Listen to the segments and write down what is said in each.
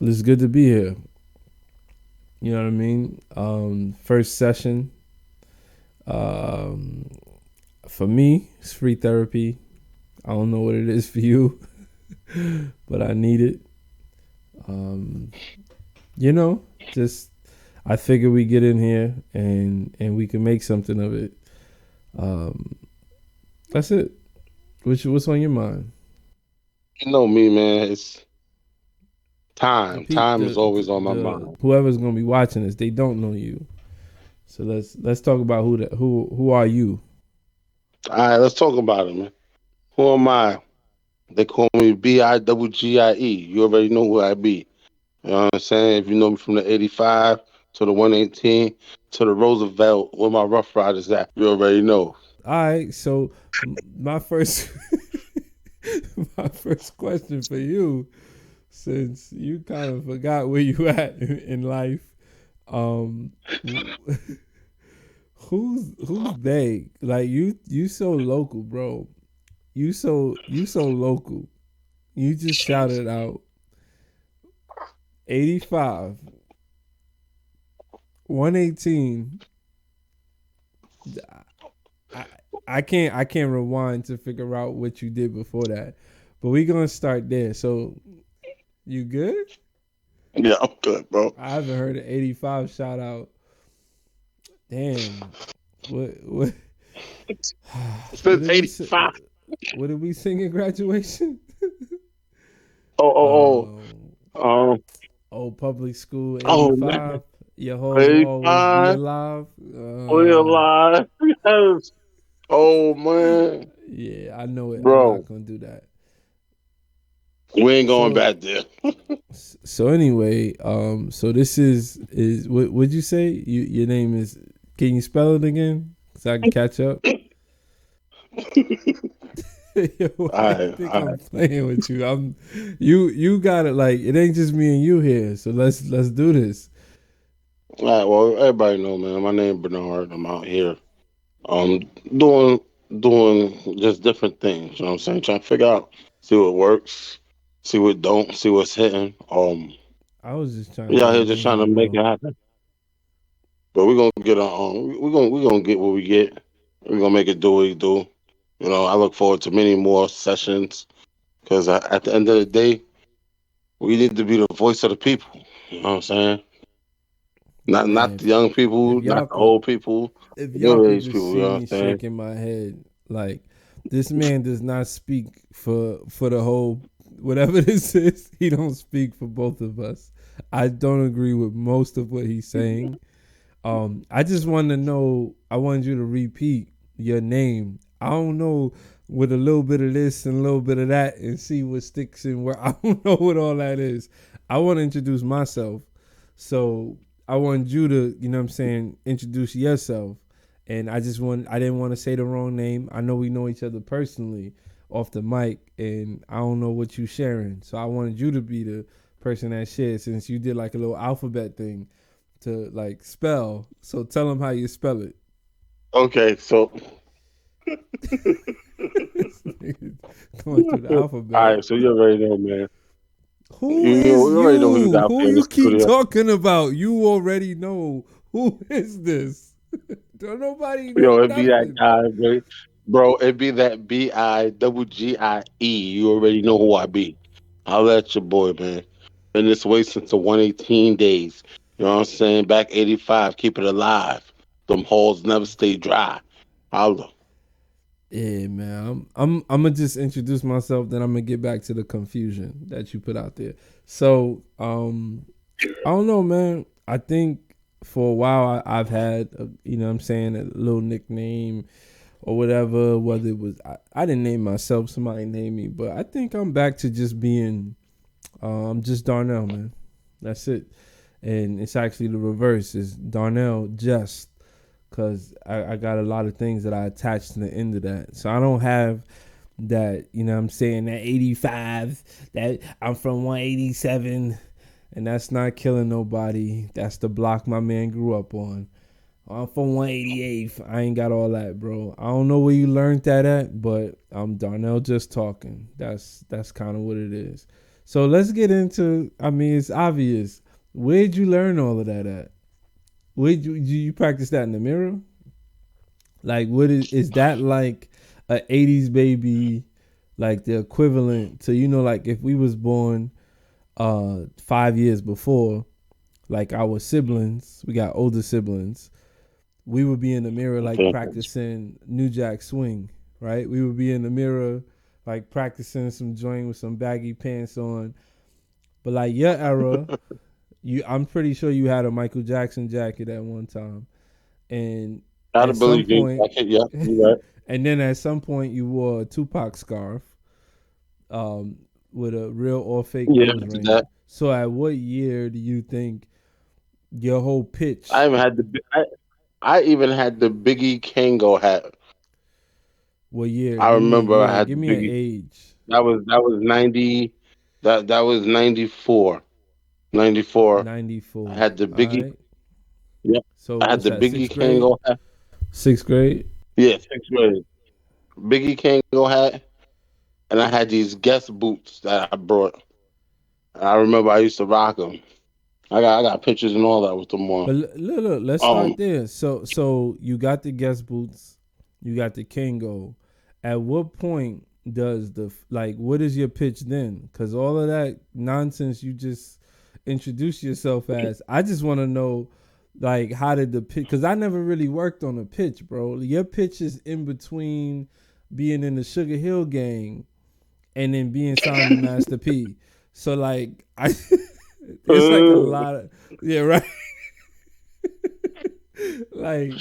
It's good to be here. You know what I mean? First session. Um, for me, it's free therapy. I don't know what it is for you, but I need it. Um, you know, just I figure we get in here and we can make something of it. Um, that's it. What's on your mind? You know me, man. It's The time. peop Time is the always on my the mind. whoever's gonna be watching this, they don't know you. So let's talk about who are you? All right, let's talk about it, man. Who am I? They call me BIGZE. You already know who I be. You know what I'm saying? If you know me from the 85 to the 118 to the Roosevelt, where my Rough Riders at, you already know. All right. So my first my first question for you, since you kind of forgot where you at in life, um, who's they? Like you so local, bro. You so local. You just shouted out 85, 118. I, I can't rewind to figure out what you did before that. But we gonna start there. So you good? Yeah, I'm good, bro. I haven't heard an 85 shout out. Damn. What what Since did we 85. what did we sing in graduation? Oh, oh, um oh. Old public school Oh, man. 85. Your hoes will always be 85. alive. We alive. Yes. Oh, man. Yeah, I know it. I'm not Bro, gonna do that. we ain't going So back there. so anyway, so this is what would you say? Your name is. Can you spell it again so I can catch up? Yo, All why you right, think all I'm right. playing with you? You got it. Like it ain't just me and you here. So let's do this. All right, well, everybody know, man. My name Bernard. I'm out here, um, doing doing just different things. You know what I'm saying? Trying to figure out, see what works, see what don't, see what's hitting. I was just trying to We out get a here just trying name, to make bro. it happen. But we're gonna get we're gonna get what we get. We're gonna make it do what we do. You know, I look forward to many more sessions because at the end of the day, we need to be the voice of the people. You know what I'm saying? Not Man, the young if people, y'all not the could old people, if the y'all middle could aged just people. You see know me what I'm saying? shaking my head, like this man does not speak for the whole whatever this is. He don't speak for both of us. I don't agree with most of what he's saying. I just want to know. I wanted you to repeat your name. I don't know with a little bit of this and a little bit of that, and see what sticks and where. I don't know what all that is. I want to introduce myself, so I want you to, you know, what I'm saying, introduce yourself. And I didn't want to say the wrong name. I know we know each other personally off the mic, and I don't know what you sharing. So I wanted you to be the person that shared, since you did like a little alphabet thing to like spell. So tell them how you spell it. Okay, so Going through the all alphabet. right, so you already know, man. Who is You already know who's you? out Who there in the you keep studio. talking about? You already know. Who is this? Don't nobody know Yo, it be that nothing. guy, bro. It be that BIGZE. You already know who I be. I'll let your boy, man. Been this way since the 118 days. You know what I'm saying? Back 85, keep it alive. Them holes never stay dry. Holla. Yeah, man. I'm gonna just introduce myself, then I'm gonna get back to the confusion that you put out there. So, I don't know, man. I think for a while I've had, you know what I'm saying, a little nickname or whatever, whether it was, I didn't name myself, somebody named me, but I think I'm back to just being, just Darnell, man. That's it. And it's actually the reverse, is Darnell just, because I got a lot of things that I attached to the end of that. So I don't have that, you know what I'm saying, that 85, that I'm from 187, and that's not killing nobody. That's the block my man grew up on. I'm from 188. I ain't got all that, bro. I don't know where you learned that at, but I'm Darnell just talking. That's kind of what it is. So let's get into. I mean, it's obvious. Where'd you learn all of that at? Where'd you, do you practice that in the mirror? Like, what is that like? A '80s baby, like the equivalent to, like if we was born 5 years before, like our siblings, we got older siblings, we would be in the mirror like practicing New Jack Swing, right? We would be in the mirror like practicing some joint with some baggy pants on. But like your era, I'm pretty sure you had a Michael Jackson jacket at one time, and Gotta at some believe you. point, Yeah, you right. and then at some point you wore a Tupac scarf, um, with a real or fake Yeah, nose I did ring. that. So at what year do you think your whole I pitch? even had the I even had the Biggie Kango hat. What year? I Give me a remember I year. had Give the me an Biggie. age. That was 90. That was 94. 94. I 94. had the All Biggie. right. Yep. So I had what's the that? Biggie Sixth grade. Kango hat. Sixth grade. Yeah, sixth grade. Biggie Kango hat, and I had these Guess boots that I brought. And I remember I used to rock them. I got pictures and all that with them on. But look, let's start Um, there. So you got the Guess boots, you got the Kango. At what point does the like? What is your pitch then? Because all of that nonsense you just introduce yourself as. I just want to know, like, how did the pitch? Because I never really worked on a pitch, bro. Your pitch is in between being in the Sugar Hill Gang and then being signed to Master P. So like, it's like a lot of, yeah, right. Like,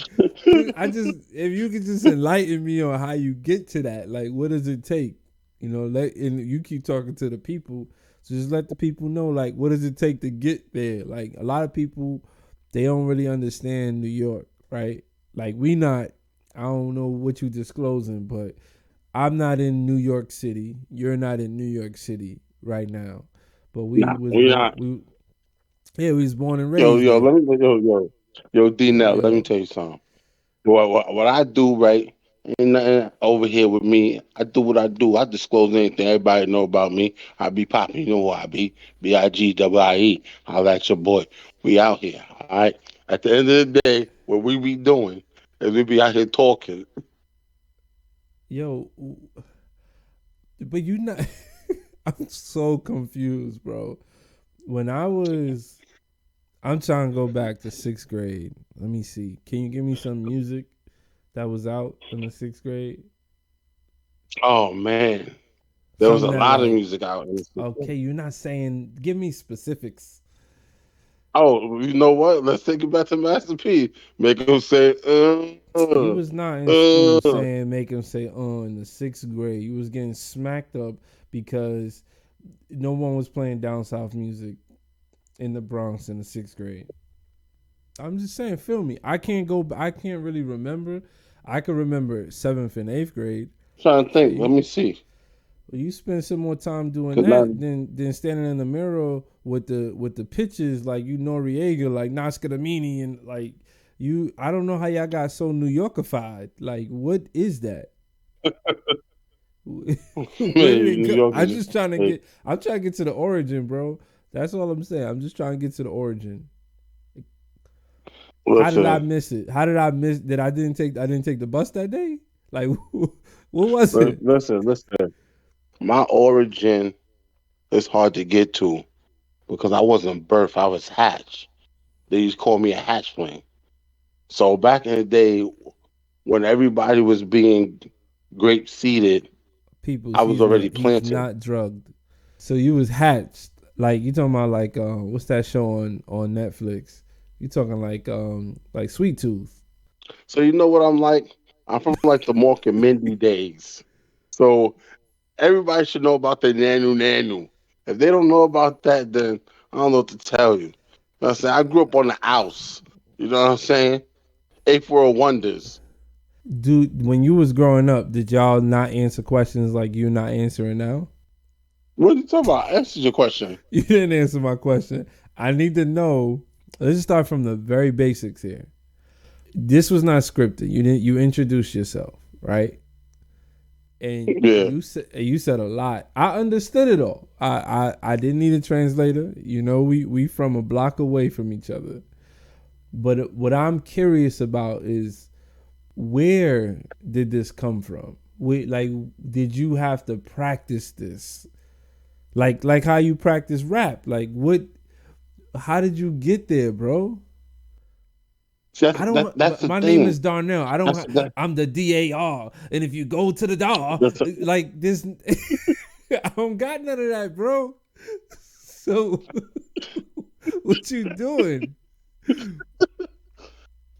I just, if you could just enlighten me on how you get to that, like what does it take? And you keep talking to the people, so just let the people know, like, what does it take to get there? Like a lot of people, they don't really understand New York, right? Like we not, I don't know what you disclosing, but I'm not in New York City. You're not in New York City right now, but we nah, was we born. not. We was born and Yo, raised yo, there. let me, yo, D. Yo, Now, let me yo, tell you something. What I do, right? Ain't nothing over here with me. I do what I do. I disclose anything. Everybody know about me. I be popping. You know who I be. BIGZE. Holla at your boy. We out here. All right. At the end of the day, what we be doing is we be out here talking. yo. But you not. I'm so confused, bro. When I was, I'm trying to go back to sixth grade. Let me see. Can you give me some music that was out in the sixth grade? Oh man, there was Something a that lot of like, music out in this. okay, you're not saying. Give me specifics. Oh, you know what? Let's take it back to Master P. Make him say, You uh, was not in school uh. saying make him say in the sixth grade. You was getting smacked up because no one was playing down south music in the Bronx in the sixth grade. I'm just saying, feel me. I can't go. I can't really remember. I can remember seventh and eighth grade. Trying to So think. Let me see. you spend some more time doing Cause now, that than standing in the mirror with the pictures like you Noriega, like Nascadamini, and like you. I don't know how y'all got so New Yorkified. Like, what is that? Where did man, it New go? York I'm is just just trying to hey, get. I'm trying to get to the origin, bro. That's all I'm saying. I'm just trying to get to the origin. How did I listen, miss it? How did I miss that? I didn't take the bus that day. Like, what was it? listen. My origin is hard to get to because I wasn't birthed. I was hatched. They used to call me a hatchling. So back in the day, when everybody was being grape seeded, People's I was he's already not he's planted. not drugged. So you was hatched. Like you talking about like what's that show on Netflix? You talking like Sweet Tooth. So you know what I'm like? I'm from like the Mork and Mindy days. So everybody should know about the Nanu Nanu. If they don't know about that, then I don't know what to tell you. You know what I'm saying? I grew up on the house. You know what I'm saying? Eighth World Wonders. Dude, when you was growing up, did y'all not answer questions like you're not answering now? What are you talking about? Answer your question. You didn't answer my question. I need to know. Let's just start from the very basics here. This was not scripted. You didn't. You introduced yourself, right? and Yeah. you said a lot. I understood it all. I didn't need a translator. You know, we from a block away from each other. But what I'm curious about is, where did this come from? Like, did you have to practice this? Like how you practice rap? Like, what? How did you get there, bro? See, I don't. that's the My name is thing. Darnell. I don't. That's that, I'm the DAR. And if you go to the DAR, that's like this, I don't got none of that, bro. So, what you doing?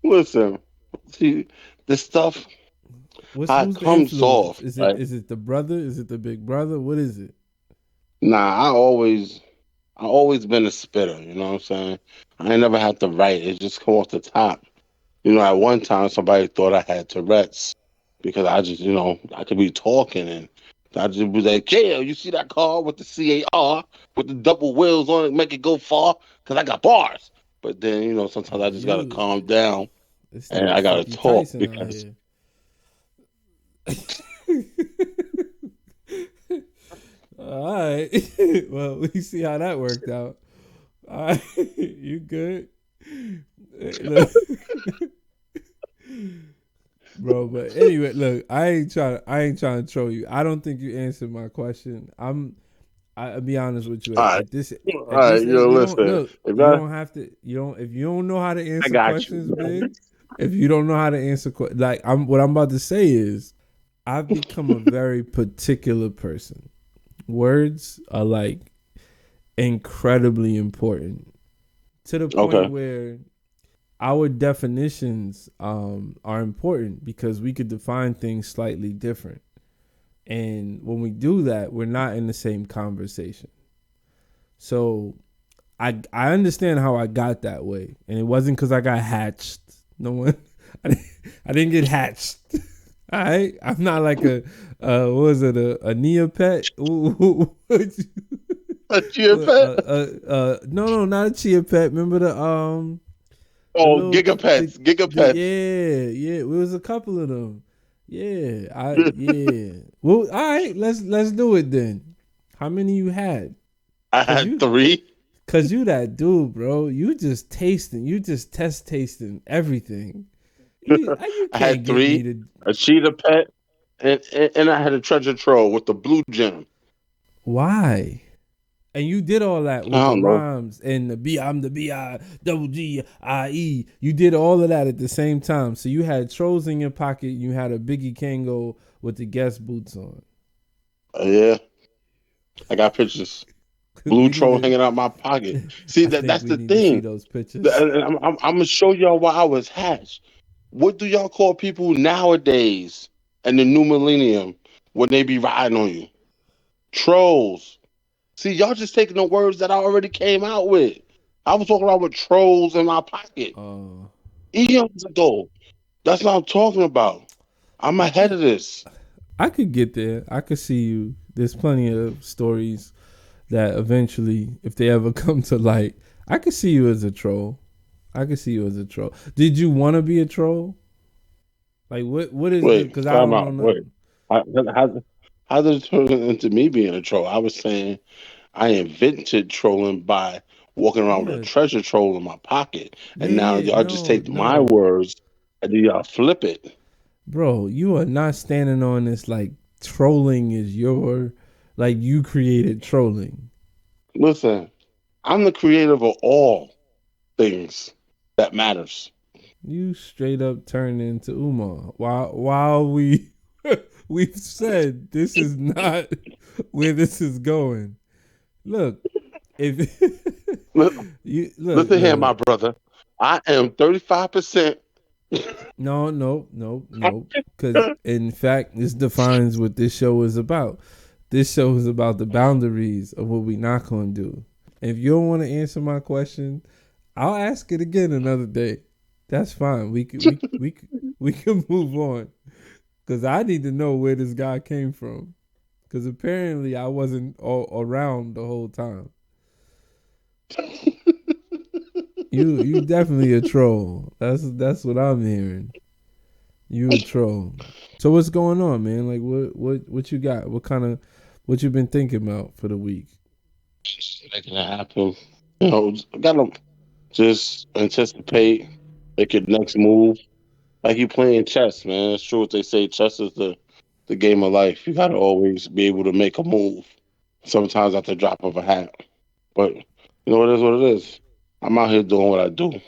listen. See, this stuff how it Who's the comes influence? off, right? Is it the brother? Is it the big brother? What is it? Nah, I always been a spitter. You know what I'm saying? I ain't never had to write. It just come off the top. You know, at one time somebody thought I had Tourette's because I just, I could be talking and I just was like, yeah, you see that car with the CAR with the double wheels on it, make it go far? Because I got bars. But then, sometimes I just got to You. calm down This and nigga I got to Freaky talk Tyson out because, here. All right. Well, we see how that worked out. All right. You good? Look, bro. But anyway, look, I ain't trying to troll you. I don't think you answered my question. I'll be honest with you. all right, all At right, this age, you don't listen, look. if You I, don't have to. You don't. If you don't know how to I answer got you. questions, big. If you don't know how to answer, like what I'm about to say is, I've become a very particular person. Words are like incredibly important, to the point Okay, where our definitions are important because we could define things slightly different. And when we do that, we're not in the same conversation. So I understand how I got that way, and it wasn't because I got hatched. No one, I didn't get hatched. All right, I'm not like what was it, a Neopet? a chia pet. No, not a chia pet. Remember the Oh, little gigapets, the gigapets. yeah, it was a couple of them. Yeah. Well, all right, let's do it then. How many you had? I Cause had you three. cause you that dude, bro. You just test tasting everything. You I can't had get me three, to a cheetah pet, and I had a treasure trove with the blue gem. why? And you did all that I with the don't know. rhymes and the B. I'm the B.I. double G.I.E. You did all of that at the same time. So you had trolls in your pocket. You had a Biggie Kango with the Guess boots on. Yeah, I got pictures. Blue We need troll to. hanging out my pocket. See I think that's we the need to see thing. those pictures. I'm gonna show y'all why I was hatched. What do y'all call people nowadays and the new millennium when they be riding on you? Trolls. See, y'all just taking the words that I already came out with. I was walking around with trolls in my pocket Uh, eons ago. That's what I'm talking about. I'm I ahead could of this. I could get there. I could see you. There's plenty of stories that eventually, if they ever come to light, I could see you as a troll. I could see you as a troll. Did you want to be a troll? Like what is the? Wait, Because I time don't out. know Wait. nothing. How, how, how did it turn into me being a troll? I was saying I invented trolling by walking around with a Yeah, treasure trove in my pocket. And now yeah. y'all just No, take my no, words and then y'all flip it. bro. You are not standing on this like trolling is your, like you created trolling. Listen, I'm the creator of all things that matters. You straight up turned into Umar. While we've said this is not where this is going. Look, if Li- you Listen here, my look, brother. I am 35%. no, because in fact, this defines what this show is about. This show is about the boundaries of what we not gonna do. If you don't want to answer my question, I'll ask it again another day. That's fine. We can move on because I need to know where this guy came from. Because apparently I wasn't all around the whole time. You definitely a troll. That's what I'm hearing. You a troll. So what's going on, man? Like what you got? What you been thinking about for the week? Making it happen. Gotta just anticipate, make your next move. Like you playing chess, man. It's true what they say. Chess is the game of life. You gotta always be able to make a move. Sometimes at the drop of a hat. But you know, it is what it is. I'm out here doing what I do.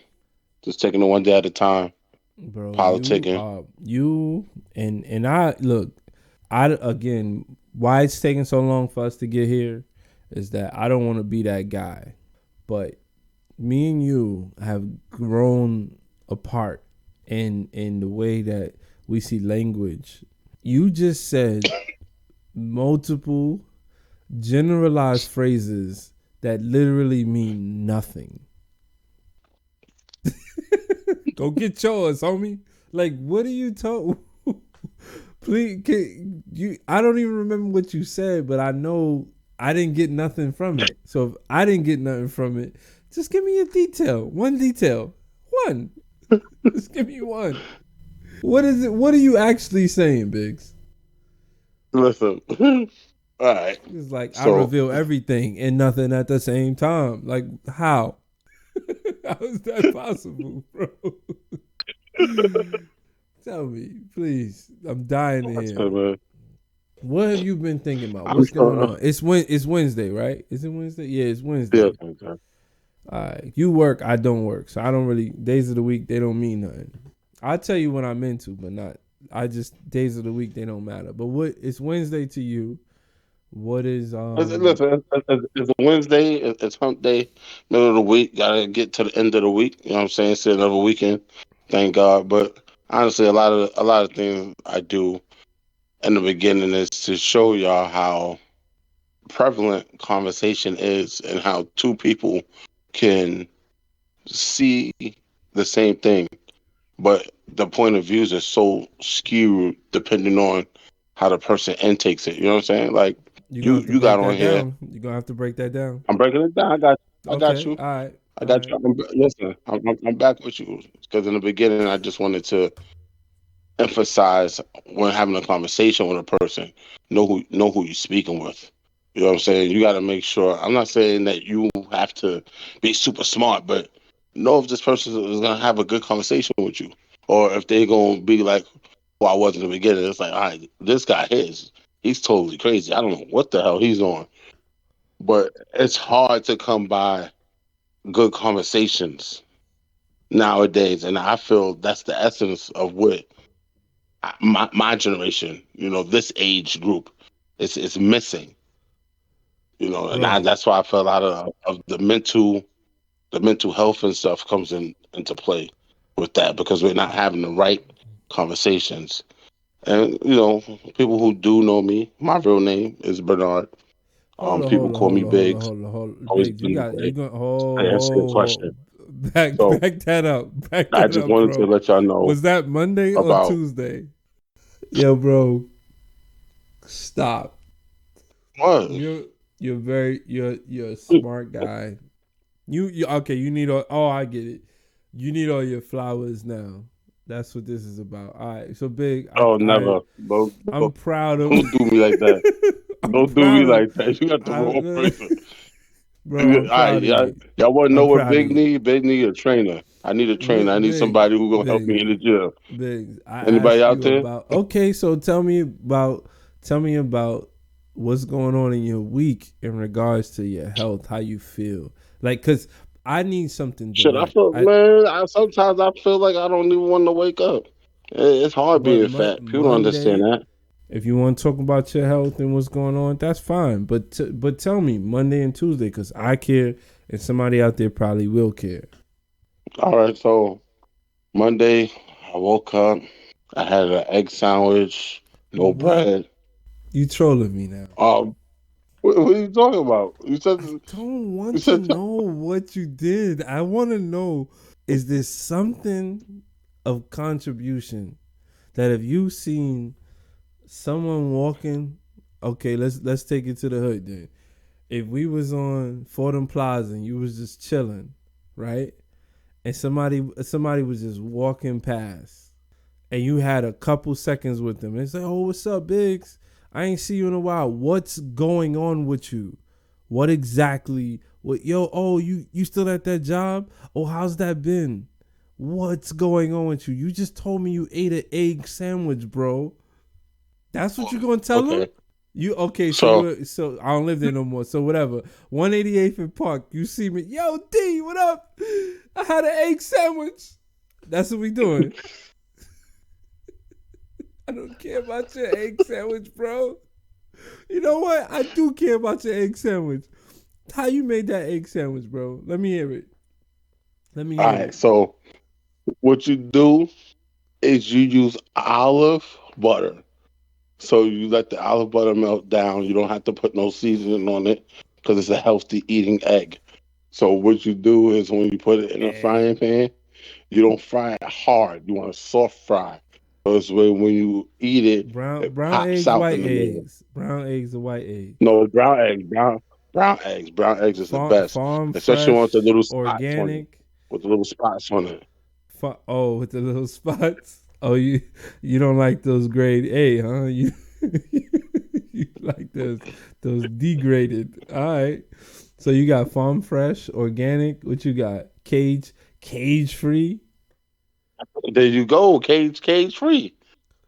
Just taking it one day at a time. Bro, Politicking. you and I look, I again, why it's taking so long for us to get here is that I don't want to be that guy. But me and you have grown apart in the way that we see language. You just said multiple generalized phrases that literally mean nothing. Go get yours, homie. Like, what are you talking? Please, you. I don't even remember what you said, but I know I didn't get nothing from it. So if I didn't get nothing from it, just give me a detail. One detail. One. Just give me one. What is it? What are you actually saying, Biggs? Listen. All right. It's like I So reveal everything and nothing at the same time. Like how? How is that possible, bro? Tell me, please. I'm dying to that's hear. good, man. What have you been thinking about? I'm What's going sure. on? It's Wednesday, right? Is it Wednesday? Yeah, it's Yeah. Wednesday. All right. You work, I don't work. So I don't really days of the week they don't mean nothing. I'll tell you what I'm into, but not I just days of the week they don't matter. But what it's Wednesday to you. What is Listen, it's a Wednesday. It's hump day, middle of the week. Gotta get to the end of the week. You know what I'm saying? It's another weekend. Thank God. But honestly, a lot of things I do in the beginning is to show y'all how prevalent conversation is and how two people can see the same thing, but the point of views are so skewed depending on how the person intakes it. You know what I'm saying? Like you're gonna you have to you got break on that here. down. You're gonna have to break that down. I'm breaking it down. I got Okay. you. All right. I All got you. right. Listen, I'm back with you because in the beginning I just wanted to emphasize when having a conversation with a person, know who you're speaking with. You know what I'm saying? You got to make sure. I'm not saying that you have to be super smart, but know if this person is gonna have a good conversation with you, or if they're gonna be like, "Well, I was in the beginning." It's like, all right, this guy he's totally crazy. I don't know what the hell he's on, but it's hard to come by good conversations nowadays, and I feel that's the essence of what my generation, this age group, it's missing. And Bro. that's why I feel a lot of the mental health and stuff comes into play with that because we're not having the right conversations. And people who do know me, my real name is Bernard. Hold on, People hold on, call me hold on, hold on, Biggs. hold on, hold on. Always Biggs, you been this got you way. going I answer your question. back So back that up. Back I that just up, wanted to bro. let y'all know Was that Monday or about Tuesday? Yo, bro, stop. what. You're a smart guy. You okay, you need all oh I get it. You need all your flowers now. That's what this is about. All right. So big Oh, never. Don't, I'm don't proud of don't do me like that. I'm Don't do me proud of like that. You got the I, wrong person. bro, All I'm right, proud of y'all, you. y'all want to know I'm what proud of Big you. need? Big need a trainer. I need a trainer. I need Big, somebody who gonna help big, me in the gym. big. I Anybody asked out you there? about okay, so tell me about what's going on in your week in regards to your health, how you feel. Like cause I need something Shit, I direct. feel, man. Sometimes I feel like I don't even want to wake up. It's hard But being fat. People don't understand Monday, that. if you want to talk about your health and what's going on, that's fine. But tell me Monday and Tuesday because I care and somebody out there probably will care. All right, so Monday, I woke up. I had an egg sandwich, no What? bread. You trolling me now? What are you talking about? You said I don't you want to said know what you did. I want to know is there something of contribution that if you seen someone walking, okay, let's take it to the hood then. If we was on Fordham Plaza and you was just chilling, right? And somebody was just walking past and you had a couple seconds with them. And it's like, oh, what's up, Biggs? I ain't see you in a while. What's going on with you? What exactly? What yo? Oh, you still at that job? Oh, how's that been? What's going on with you? You just told me you ate an egg sandwich, bro. That's what you gonna tell him? Okay. You okay? So So so I don't live there no more. So whatever. 188th and Park. You see me? Yo, D, what up? I had an egg sandwich. That's what we doing. I don't care about your egg sandwich, bro. You know what? I do care about your egg sandwich. How you made that egg sandwich, bro? Let me hear it. Let me all hear right. it. So what you do is you use olive butter. So you let the olive butter melt down. You don't have to put no seasoning on it because it's a healthy eating egg. So what you do is when you put it in a frying Egg. pan, you don't fry it hard. You want a soft fry. So it's when you eat it, it Brown pops eggs, out white in the middle. eggs. Brown eggs or white eggs. No, brown eggs is the best, Farm especially with the fresh, little spots on it. organic. With the little spots on it. Oh, with the little spots. Oh, you don't like those grade A, huh? You like those degraded. All right. So you got farm fresh, organic. What you got? Cage free. There you go, cage free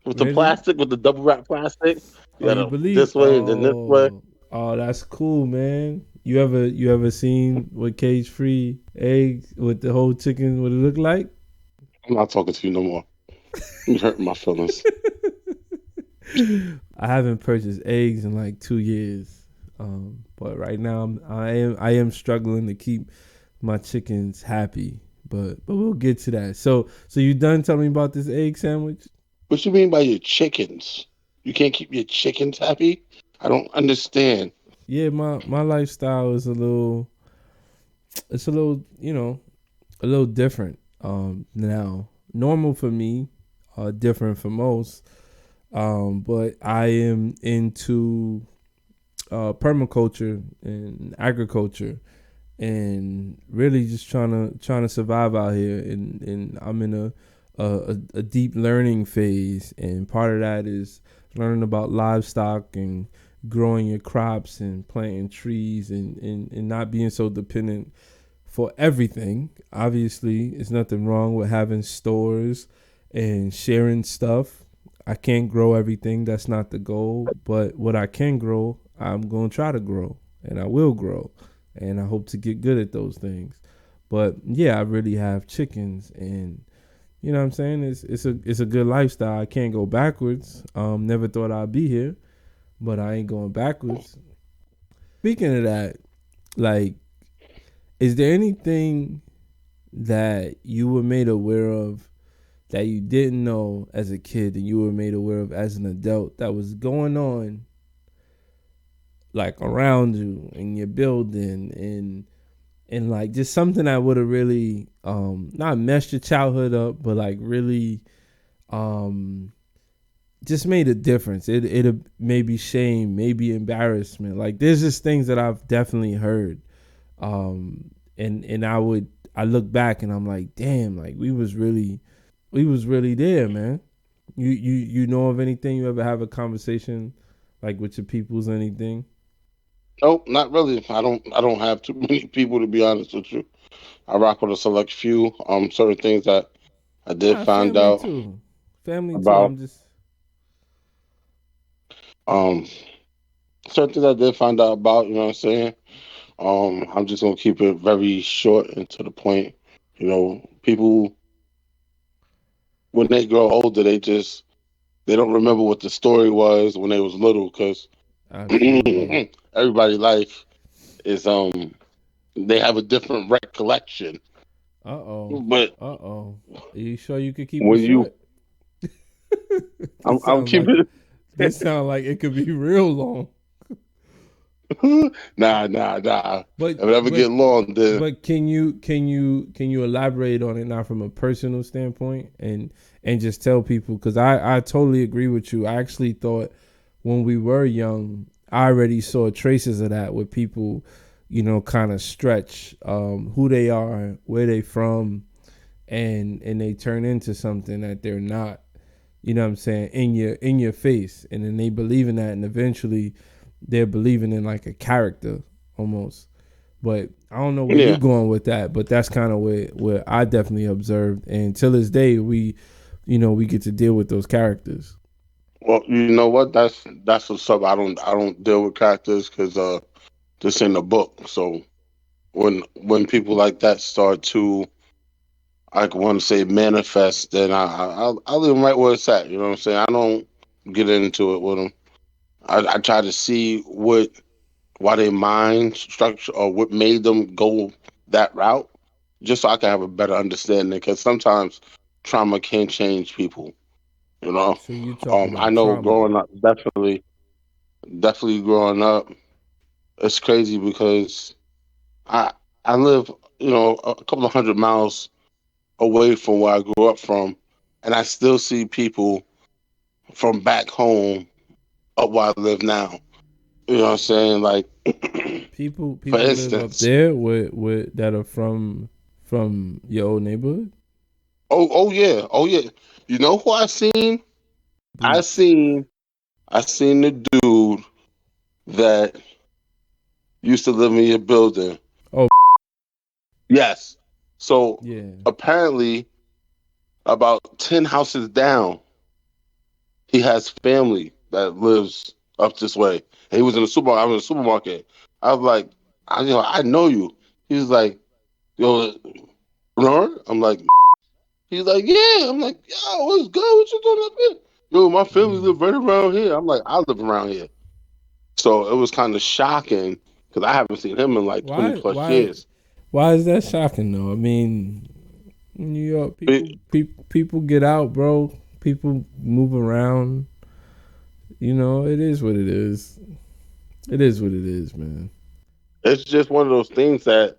with the Really? plastic, with the double wrap plastic. You Oh, you gotta believe? this way and then this way. Oh, that's cool, man. You ever seen what cage free eggs with the whole chicken? What it look like? I'm not talking to you no more. You hurting my feelings. I haven't purchased eggs in like 2 years, but right now I am struggling to keep my chickens happy. But we'll get to that. So you done telling me about this egg sandwich? What you mean by your chickens? You can't keep your chickens happy? I don't understand. Yeah, my lifestyle is a little, it's a little, a little different. Now normal for me, different for most. But I am into permaculture and agriculture, and really just trying to survive out here. And I'm in a deep learning phase, and part of that is learning about livestock and growing your crops and planting trees and not being so dependent for everything. Obviously, there's nothing wrong with having stores and sharing stuff. I can't grow everything. That's not the goal. But what I can grow, I'm going to try to grow, and I will grow. And I hope to get good at those things. But yeah, I really have chickens, and you know what I'm saying? It's a good lifestyle. I can't go backwards. Never thought I'd be here, but I ain't going backwards. Speaking of that, like, is there anything that you were made aware of that you didn't know as a kid and you were made aware of as an adult that was going on, like around you in your building, and like just something that would have really not messed your childhood up, but like really um just made a difference? It maybe shame, maybe embarrassment. Like there's just things that I've definitely heard, and I look back and I'm like, damn, like we was really there, man. You know of anything? You ever have a conversation like with your peoples, anything? Nope, not really. I don't have too many people, to be honest with you. I rock with a select few. Certain things that I did Nah, find family out too. Family too. about. I'm just Um, Certain things I did find out about. You know what I'm saying? I'm just gonna keep it very short and to the point. People when they grow older, they don't remember what the story was when they was little because absolutely. everybody's life is they have a different recollection. Uh oh. But Uh oh. Are you sure you could keep it when you, short? I'm, this I'm sounds like keeping this sound like it could be real long. nah. But If it ever but get long, then but can you elaborate on it, not from a personal standpoint, and just tell people, because I totally agree with you. I actually thought when we were young, I already saw traces of that with people, kind of stretch who they are, where they from, and they turn into something that they're not. you know what I'm saying, in your face, and then they believe in that, and eventually they're believing in like a character almost. But I don't know where you Yeah. going with that, but that's kind of where I definitely observed, and till this day we, we get to deal with those characters. Well, you know what? That's what's up. I don't deal with characters because this ain't a book. So when people like that start to, I want to say, manifest, then I'll leave them right where it's at. You know what I'm saying? I don't get into it with them. I try to see why their mind structure or what made them go that route, just so I can have a better understanding. Because sometimes trauma can change people. You know, So you talking I about know trauma? growing up, definitely growing up, it's crazy because I I live, a couple of 100 miles away from where I grew up from, and I still see people from back home up where I live now. You know what I'm saying? Like, People for people live up instance, there with that are from your old neighborhood. oh yeah, oh yeah. You know who I seen? I Bleach. seen I seen the dude that used to live in your building. Oh Yes. So yeah. apparently, about 10 houses down, he has family that lives up this way. And he was in the supermarket. I was in the supermarket. I was like, I know you. He was like, yo, Bernard? I'm like, he's like, yeah. I'm like, yo, what's good? What you doing up here? Yo, my family Mm. live right around here. I'm like, I live around here. So it was kind of shocking because I haven't seen him in like 20 Why plus why years. why is that shocking though? I mean, New York It, people get out, bro. People move around. It is what it is. It is what it is, man. it's just one of those things that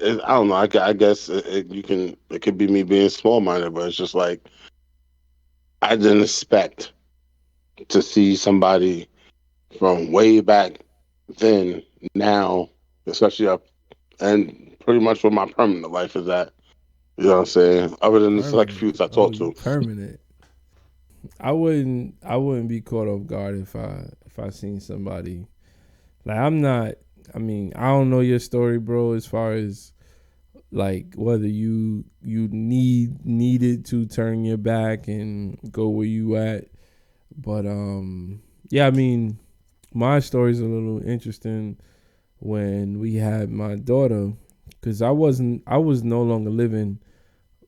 I don't know. I guess it could be me being small minded, but it's just like I didn't expect to see somebody from way back then now, especially up and pretty much where my permanent life is at. You know what I'm saying? Other than the select few Permanent. I Oh, talk you to. permanent. I wouldn't be caught off guard if I seen somebody. Like I'm not. I mean, I don't know your story, bro. As far as like whether you needed to turn your back and go where you at, but yeah. I mean, my story's a little interesting when we had my daughter, because I was no longer living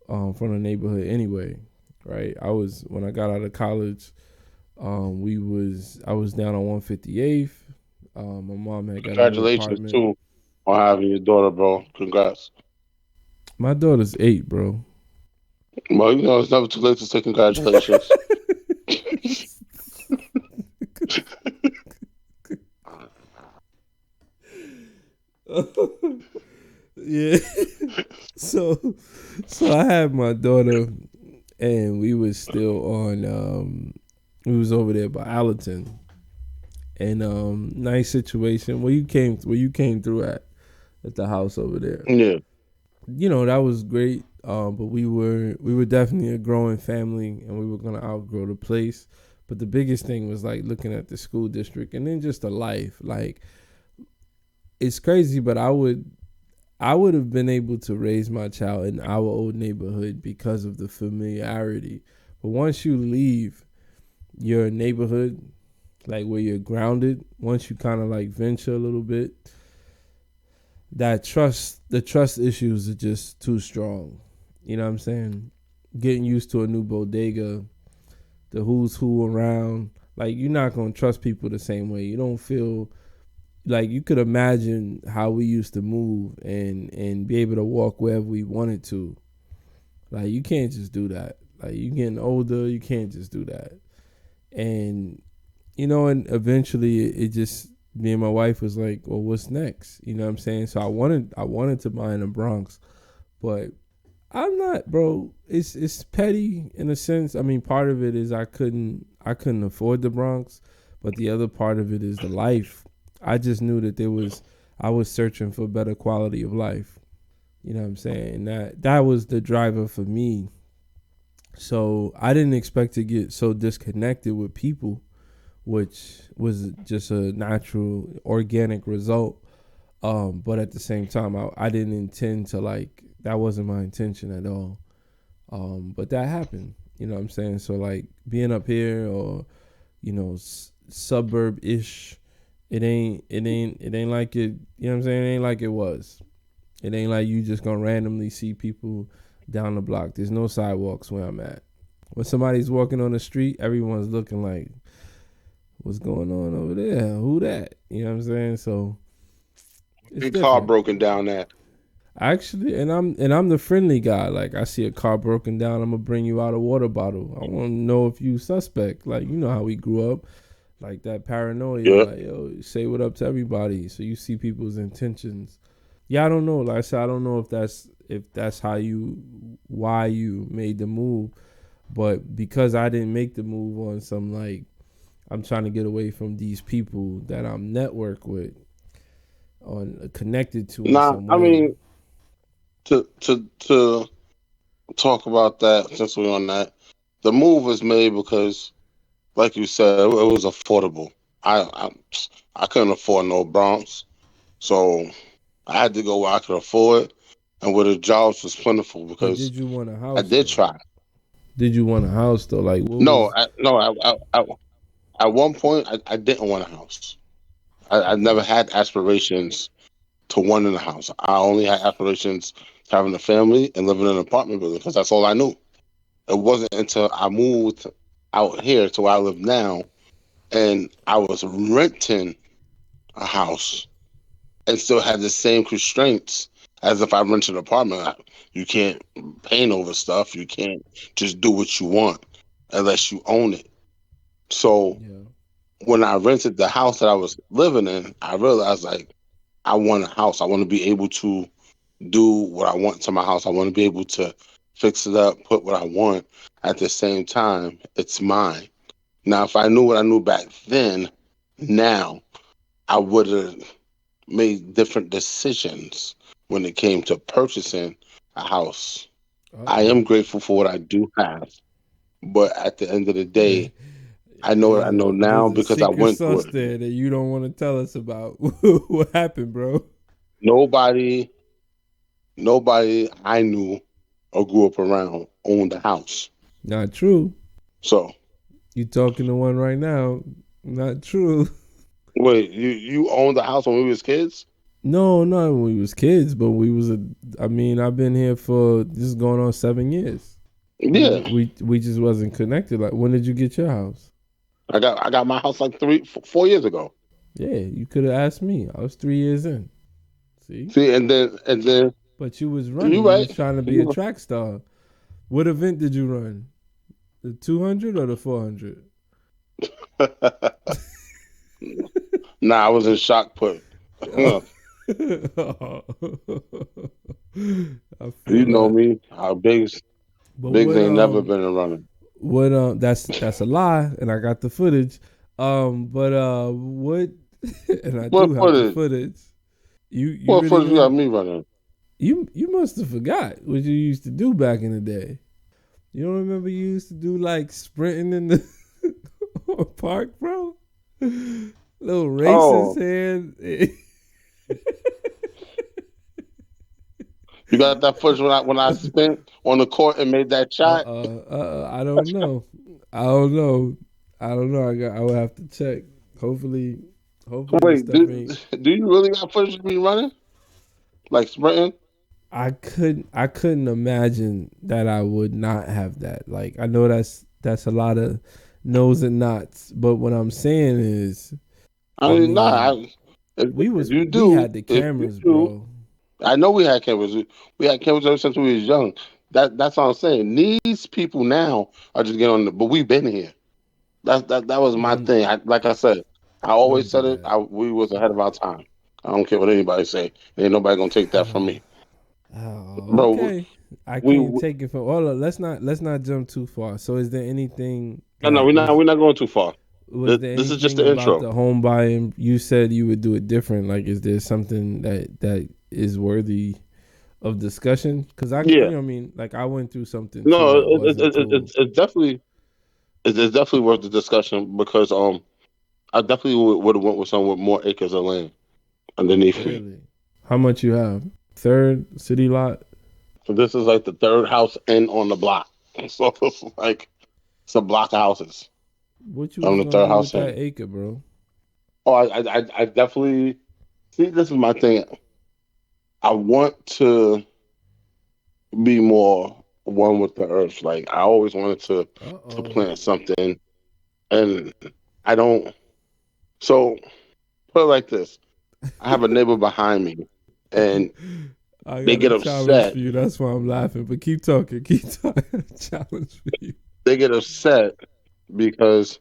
from the neighborhood anyway, right? When I got out of college. I was down on 158th. My mom had got a new Congratulations apartment. too on having your daughter, bro. Congrats. My daughter's 8, bro. Well, it's never too late to say congratulations. Yeah. so so I had my daughter, and we was still on we was over there by Allerton. And nice situation where you came through at the house over there. Yeah. That was great. But we were definitely a growing family, and we were gonna outgrow the place. But the biggest thing was like looking at the school district, and then just the life. Like it's crazy, but I would have been able to raise my child in our old neighborhood because of the familiarity. But once you leave your neighborhood, like where you're grounded, once you kind of like venture a little bit, the trust issues are just too strong. You know what I'm saying? Getting used to a new bodega, the who's who around, like you're not gonna trust people the same way. You don't feel like you could imagine how we used to move and be able to walk wherever we wanted to. Like you can't just do that. Like you getting older, you can't just do that. And and eventually it just me and my wife was like, well, what's next? You know what I'm saying? So I wanted to buy in the Bronx, but I'm not, bro. It's petty in a sense. I mean, part of it is I couldn't afford the Bronx, but the other part of it is the life. I just knew that I was searching for better quality of life. You know what I'm saying? That was the driver for me. So I didn't expect to get so disconnected with people, which was just a natural, organic result. But at the same time, I didn't intend to like that wasn't my intention at all. But that happened. You know what I'm saying? So like being up here or suburb ish, it ain't like it. You know what I'm saying? It ain't like it was. It ain't like you just gonna randomly see people down the block. There's no sidewalks where I'm at. When somebody's walking on the street, everyone's looking like, "What's going on over there? Who that?" You know what I'm saying? So it's Big car different. broken down there. Actually, and I'm the friendly guy. Like I see a car broken down, I'm gonna bring you out a water bottle. I want to know if you suspect. Like you know how we grew up, like that paranoia. Yeah. Like yo, say what up to everybody. So you see people's intentions. Yeah, I don't know. Like I said, I don't know if that's how you why you made the move, but because I didn't make the move on some like I'm trying to get away from these people that I'm network with on connected to in Nah, some I way. mean to talk about that since we're on that. The move was made because, like you said, it was affordable. I couldn't afford no Bronx, so I had to go where I could afford, and where the jobs was plentiful But because did you want a I house did though? try. Did you want a house though? Like what No, was? at one point I didn't want a house. I never Okay. had aspirations to wanting a house. I only had aspirations to having a family and living in an apartment building because that's all I knew. It wasn't until I moved out here to where I live now and I was renting a house and still had the same constraints as if I rented an apartment. You can't paint over stuff. You can't just do what you want unless you own it. So Yeah. when I rented the house that I was living in, I realized like I want a house. I want to be able to do what I want to my house. I want to be able to fix it up, put what I want. At the same time, it's mine. Now, if I knew what I knew back then, now I would have made different decisions when it came to purchasing a house. Uh I oh. am grateful for what I do have, but at the end of the Yeah. day, I know what I know now There's a because I secret went through sauce it. there that you don't want to tell us about. What happened, bro? Nobody, nobody I knew or grew up around owned a house. Not true. So You talking to one right now? Not true. wait, you owned the house when we was kids? No, not when we was kids, but we was a. I mean, I've been here for this is going on 7 years. Yeah, We just wasn't connected. Like, when did you get your house? I got my house like 4 years ago. Yeah, you could have asked me. I was 3 years in. See, See, and then but you was you running. You was right. trying to be a You track star. What event did you run? The 200 or the 400? nah, I was in shock put. Oh. you I feel know that. me. Our But bigs what ain't never been a runner. that's a lie, and I got the footage. But what and I What do have the footage? footage. You What really footage you got don't me running? you must have forgot what you used to do back in the day. You don't remember you used to do like sprinting in the park, bro? Little races Oh, here. you got that footage when I spent on the court and made that shot? I don't know. I don't know. I don't know. I would have to check. Hopefully, the Wait, stuff do ain't. do you really got footage of me running? Like sprinting? I couldn't imagine that I would not have that. Like I know that's a lot of no's and nots, but what I'm saying is, I I mean, nah. mean, If you we do, had the if you cameras, do, bro. I know we had cameras. We had cameras ever since we was young. That's all I'm saying. These people now are just getting on the, but we've been here. That was my Don't thing. Like I said, I always don't do said it. that. We was ahead of our time. I don't care what anybody say. Ain't nobody gonna take that from me, Oh, bro. okay. I can't We take it from. Oh, look, let's not jump too far. So, is there anything no, no, that we're not going too far. was there This is just anything the about intro. the home buying? You said you would do it different. Like, is there something that is worthy of discussion? Because Yeah, I mean, like I went through something too no, that wasn't cool. it's definitely it's definitely worth the discussion because I definitely would have went with someone with more acres of land underneath me. Really? How much you have? Third city lot? So this is like the third house in on the block. So it's like it's a block of houses. What you I'm was the gonna third do with house that in. acre, bro? Oh, I definitely see. This is my thing. I want to be more one with the earth. Like I always wanted Uh to oh. plant something, and I don't. So put it like this: I have a neighbor behind me, and I they got a get challenge upset. for you. That's why I'm laughing. But keep talking. Keep talking. Challenge for you. They get upset because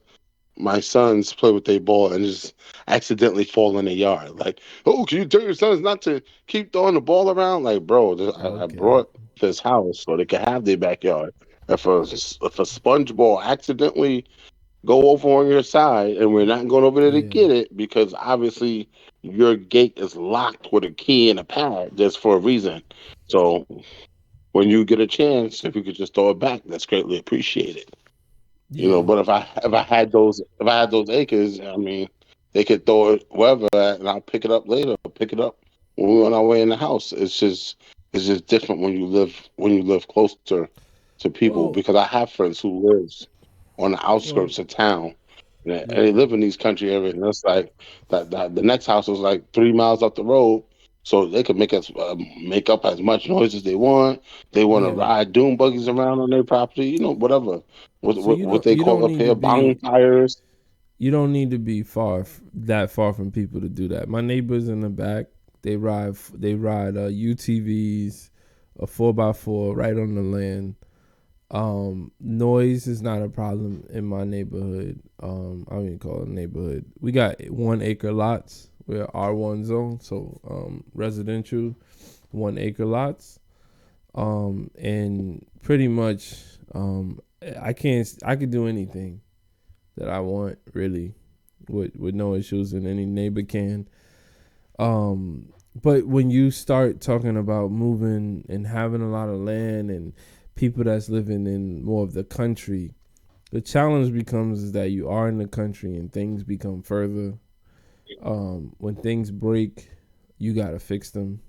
my sons play with their ball and just accidentally fall in the yard. Like, oh, can you tell your sons not to keep throwing the ball around? Like, bro, I Okay. brought this house so they can have their backyard. If a sponge ball accidentally go over on your side and we're not going over there to Yeah. get it because obviously your gate is locked with a key and a pad just for a reason. So when you get a chance, if you could just throw it back, that's greatly appreciated. Yeah. But if I had those acres, I mean, they could throw it wherever at, and I'll pick it up later. Pick it up when we're on our way in the house. It's just different when you live closer to people Well. because I have friends who lives on the Well. outskirts of town. And they Yeah. live in these country areas, and it's like that. The next house was like 3 miles up the road, so they could make up as much noise as they want. They want to Yeah. ride dune buggies around on their property, whatever. So What they you call don't up need to here be bonfires. you don't need to be that far from people to do that. My neighbors in the back, they ride UTVs, a 4x4 right on the land. Noise is not a problem in my neighborhood. I don't even call it a neighborhood. We got 1 acre lots. We're R1 zone, so residential 1 acre lots. And pretty much, I could do anything that I want really, with no issues, and any neighbor can. But when you start talking about moving and having a lot of land and people that's living in more of the country, the challenge becomes is that you are in the country and things become further. When things break, you gotta fix them.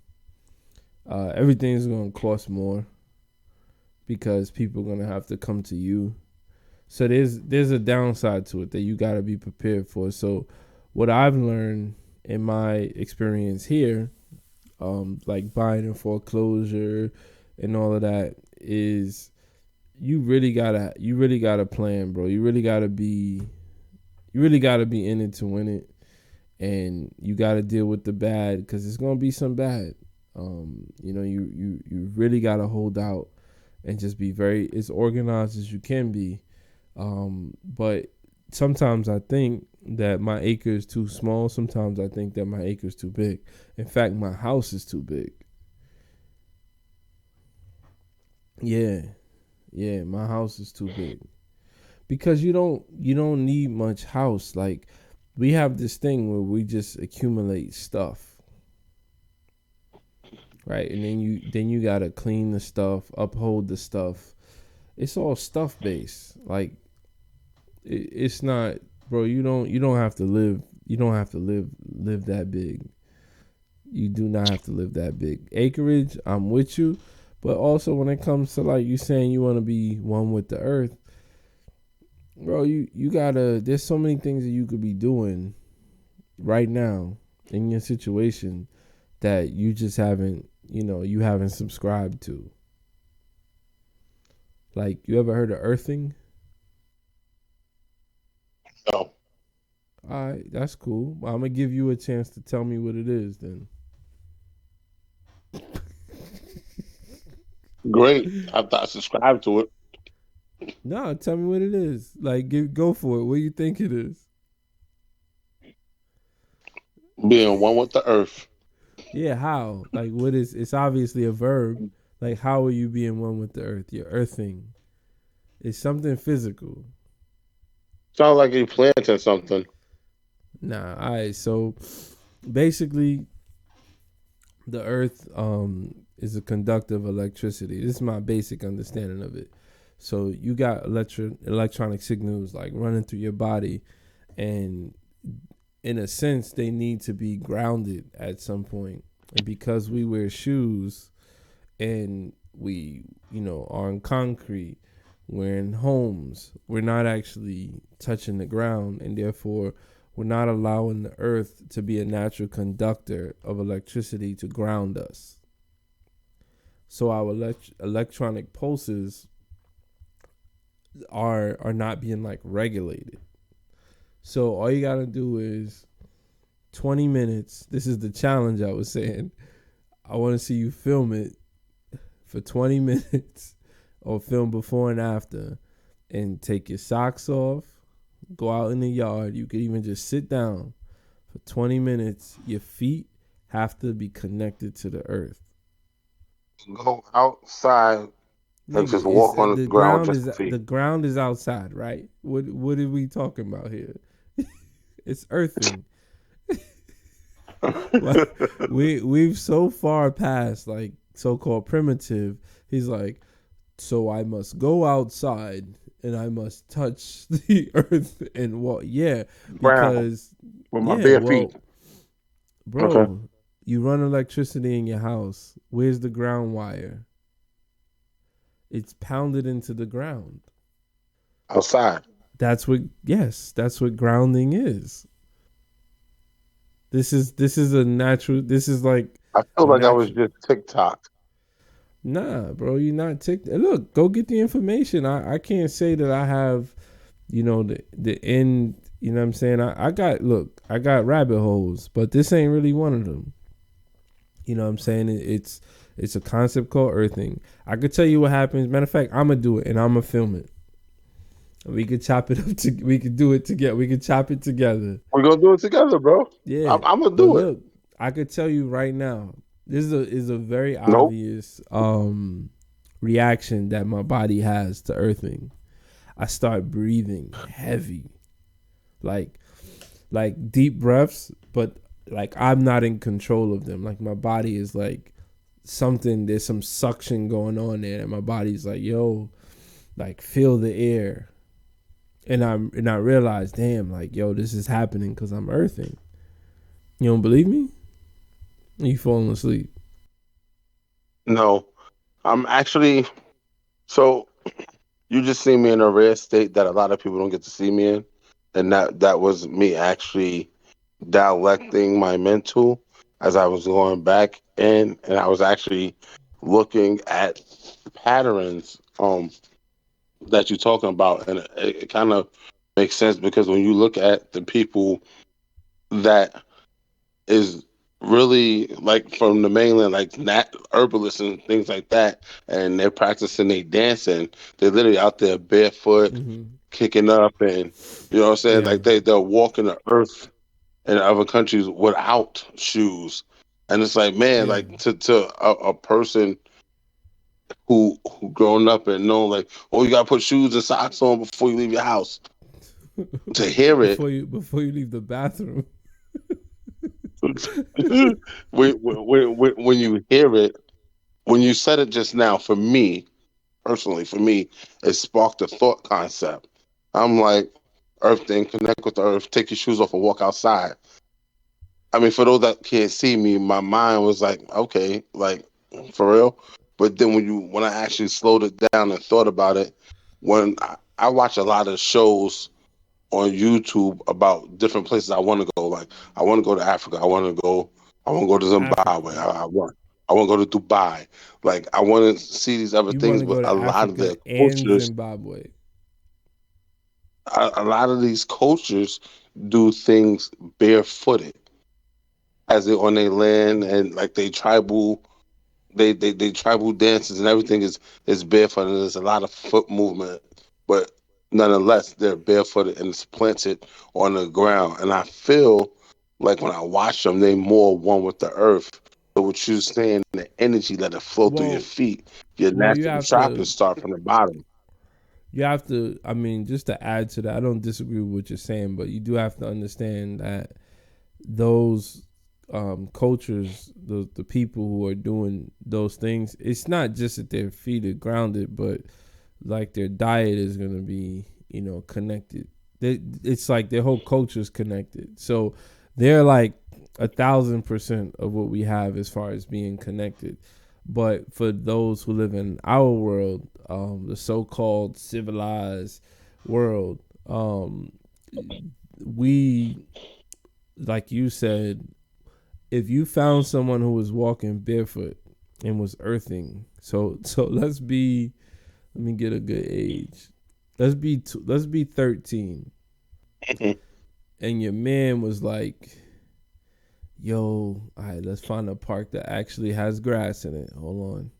Everything's gonna cost more because people are gonna have to come to you. So there's a downside to it that you gotta be prepared for. So what I've learned in my experience here, like buying in foreclosure and all of that, is you really gotta plan, bro. You really gotta be in it to win it, and you gotta deal with the bad because it's gonna be some bad. You really gotta hold out and just be very as organized as you can be. But sometimes I think that my acre is too small. Sometimes I think that my acre is too big. In fact, my house is too big. Yeah, yeah, my house is too big because you don't need much house. Like we have this thing where we just accumulate stuff, right? And then you gotta clean the stuff, uphold the stuff. It's all stuff based. Like it's not, bro. You don't have to live. You don't have to live that big. You do not have to live that big. Acreage, I'm with you, but also when it comes to like you saying you want to be one with the earth, bro. You gotta. There's so many things that you could be doing right now in your situation that you just haven't. You haven't subscribed to. Like you ever heard of earthing? No, All right, that's cool. I'm gonna give you a chance to tell me what it is then. great. I subscribe to it. No, tell me what it is. Like, go for it. What do you think it is? Being one with the earth. Yeah, how? Like, what is? It's obviously a verb. Like, how are you being one with the earth? You're earthing. It's something physical. Sounds like you planting something. Nah. All right. So, basically, the earth. is a conductor of electricity. This is my basic understanding of it. So you got electronic signals like running through your body, and in a sense, they need to be grounded at some point. And because we wear shoes and we, are in concrete, we're in homes, we're not actually touching the ground, and therefore we're not allowing the earth to be a natural conductor of electricity to ground us. So our electronic pulses are not being like regulated. So all you gotta do is 20 minutes. This is the challenge I was saying. I want to see you film it for 20 minutes or film before and after, and take your socks off, go out in the yard. You could even just sit down for 20 minutes. Your feet have to be connected to the earth. Go outside and Nigga, just it's walk on the ground with just the feet. ground is outside, right? What are we talking about here? It's earthing. Like we've so far past like so-called primitive. He's like, so I must go outside and I must touch the earth and what? Yeah, Ground because with my yeah, bare feet. well, Okay. bro, you run electricity in your house. Where's the ground wire? It's pounded into the ground. Outside. That's what grounding is. This is a natural. This is like I feel a like I was natural. just TikTok. Nah, bro, you're not ticked. Look, go get the information. I can't say that I have, the end. You know what I'm saying? I got rabbit holes, but this ain't really one of them. You know what I'm saying? It's a concept called earthing. I could tell you what happens. Matter of fact, I'm gonna do it and I'm gonna film it. We could chop it up. We could do it together. We could chop it together. We're gonna do it together, bro. Yeah, I'm gonna but do it. look, I could tell you right now. This is a very Nope. obvious reaction that my body has to earthing. I start breathing heavy, like deep breaths, but like I'm not in control of them. Like my body is like something. There's some suction going on there, and my body's like, yo, like feel the air. And I realize, damn, like yo, this is happening because I'm earthing. You don't believe me? You falling asleep? No. I'm actually so you just see me in a rare state that a lot of people don't get to see me in. And that was me actually dialecting my mental as I was going back in, and I was actually looking at patterns that you're talking about, and it kind of makes sense because when you look at the people that is really like from the mainland, like nat herbalists and things like that, and they're practicing they dancing, they're literally out there barefoot, Mm-hmm. kicking up, and you know what I'm saying, Yeah, like they're walking the earth in other countries without shoes. And it's like, man, yeah. like to a person who grown up and know like, oh, you gotta put shoes and socks on before you leave your house. To hear it, Before you leave the bathroom. when you hear it, when you said it just now, for me personally, for me, it sparked a thought concept. I'm like, Earth thing, connect with the earth, take your shoes off and walk outside. I mean, for those that can't see me, my mind was like, okay, like for real. But then when I actually slowed it down and thought about it, when I watch a lot of shows on YouTube about different places I want to go. Like I want to go to Africa. I want to go to Zimbabwe. Africa. I want to go to Dubai. Like I want to see these other You want things, to but go to a lot of Africa their and cultures, Zimbabwe. a lot of these cultures do things barefooted as they on their land and like they tribal they tribal dances and everything is barefoot and there's a lot of foot movement, but nonetheless they're barefooted and it's planted on the ground. And I feel like when I watch them, they more one with the earth. So what you're saying, the energy let it flow through your Well, feet, your well, natural chakras start from the bottom. you have to. I mean, just to add to that, I don't disagree with what you're saying, but you do have to understand that those cultures, the people who are doing those things, it's not just that their feet are grounded, but like their diet is gonna be, connected. It's like their whole culture is connected. So they're like 1,000% of what we have as far as being connected. But for those who live in our world, the so-called civilized world, we, like you said, if you found someone who was walking barefoot and was earthing, so let me get a good age. Let's be 13, and your man was like, "Yo, all right, let's find a park that actually has grass in it. Hold on."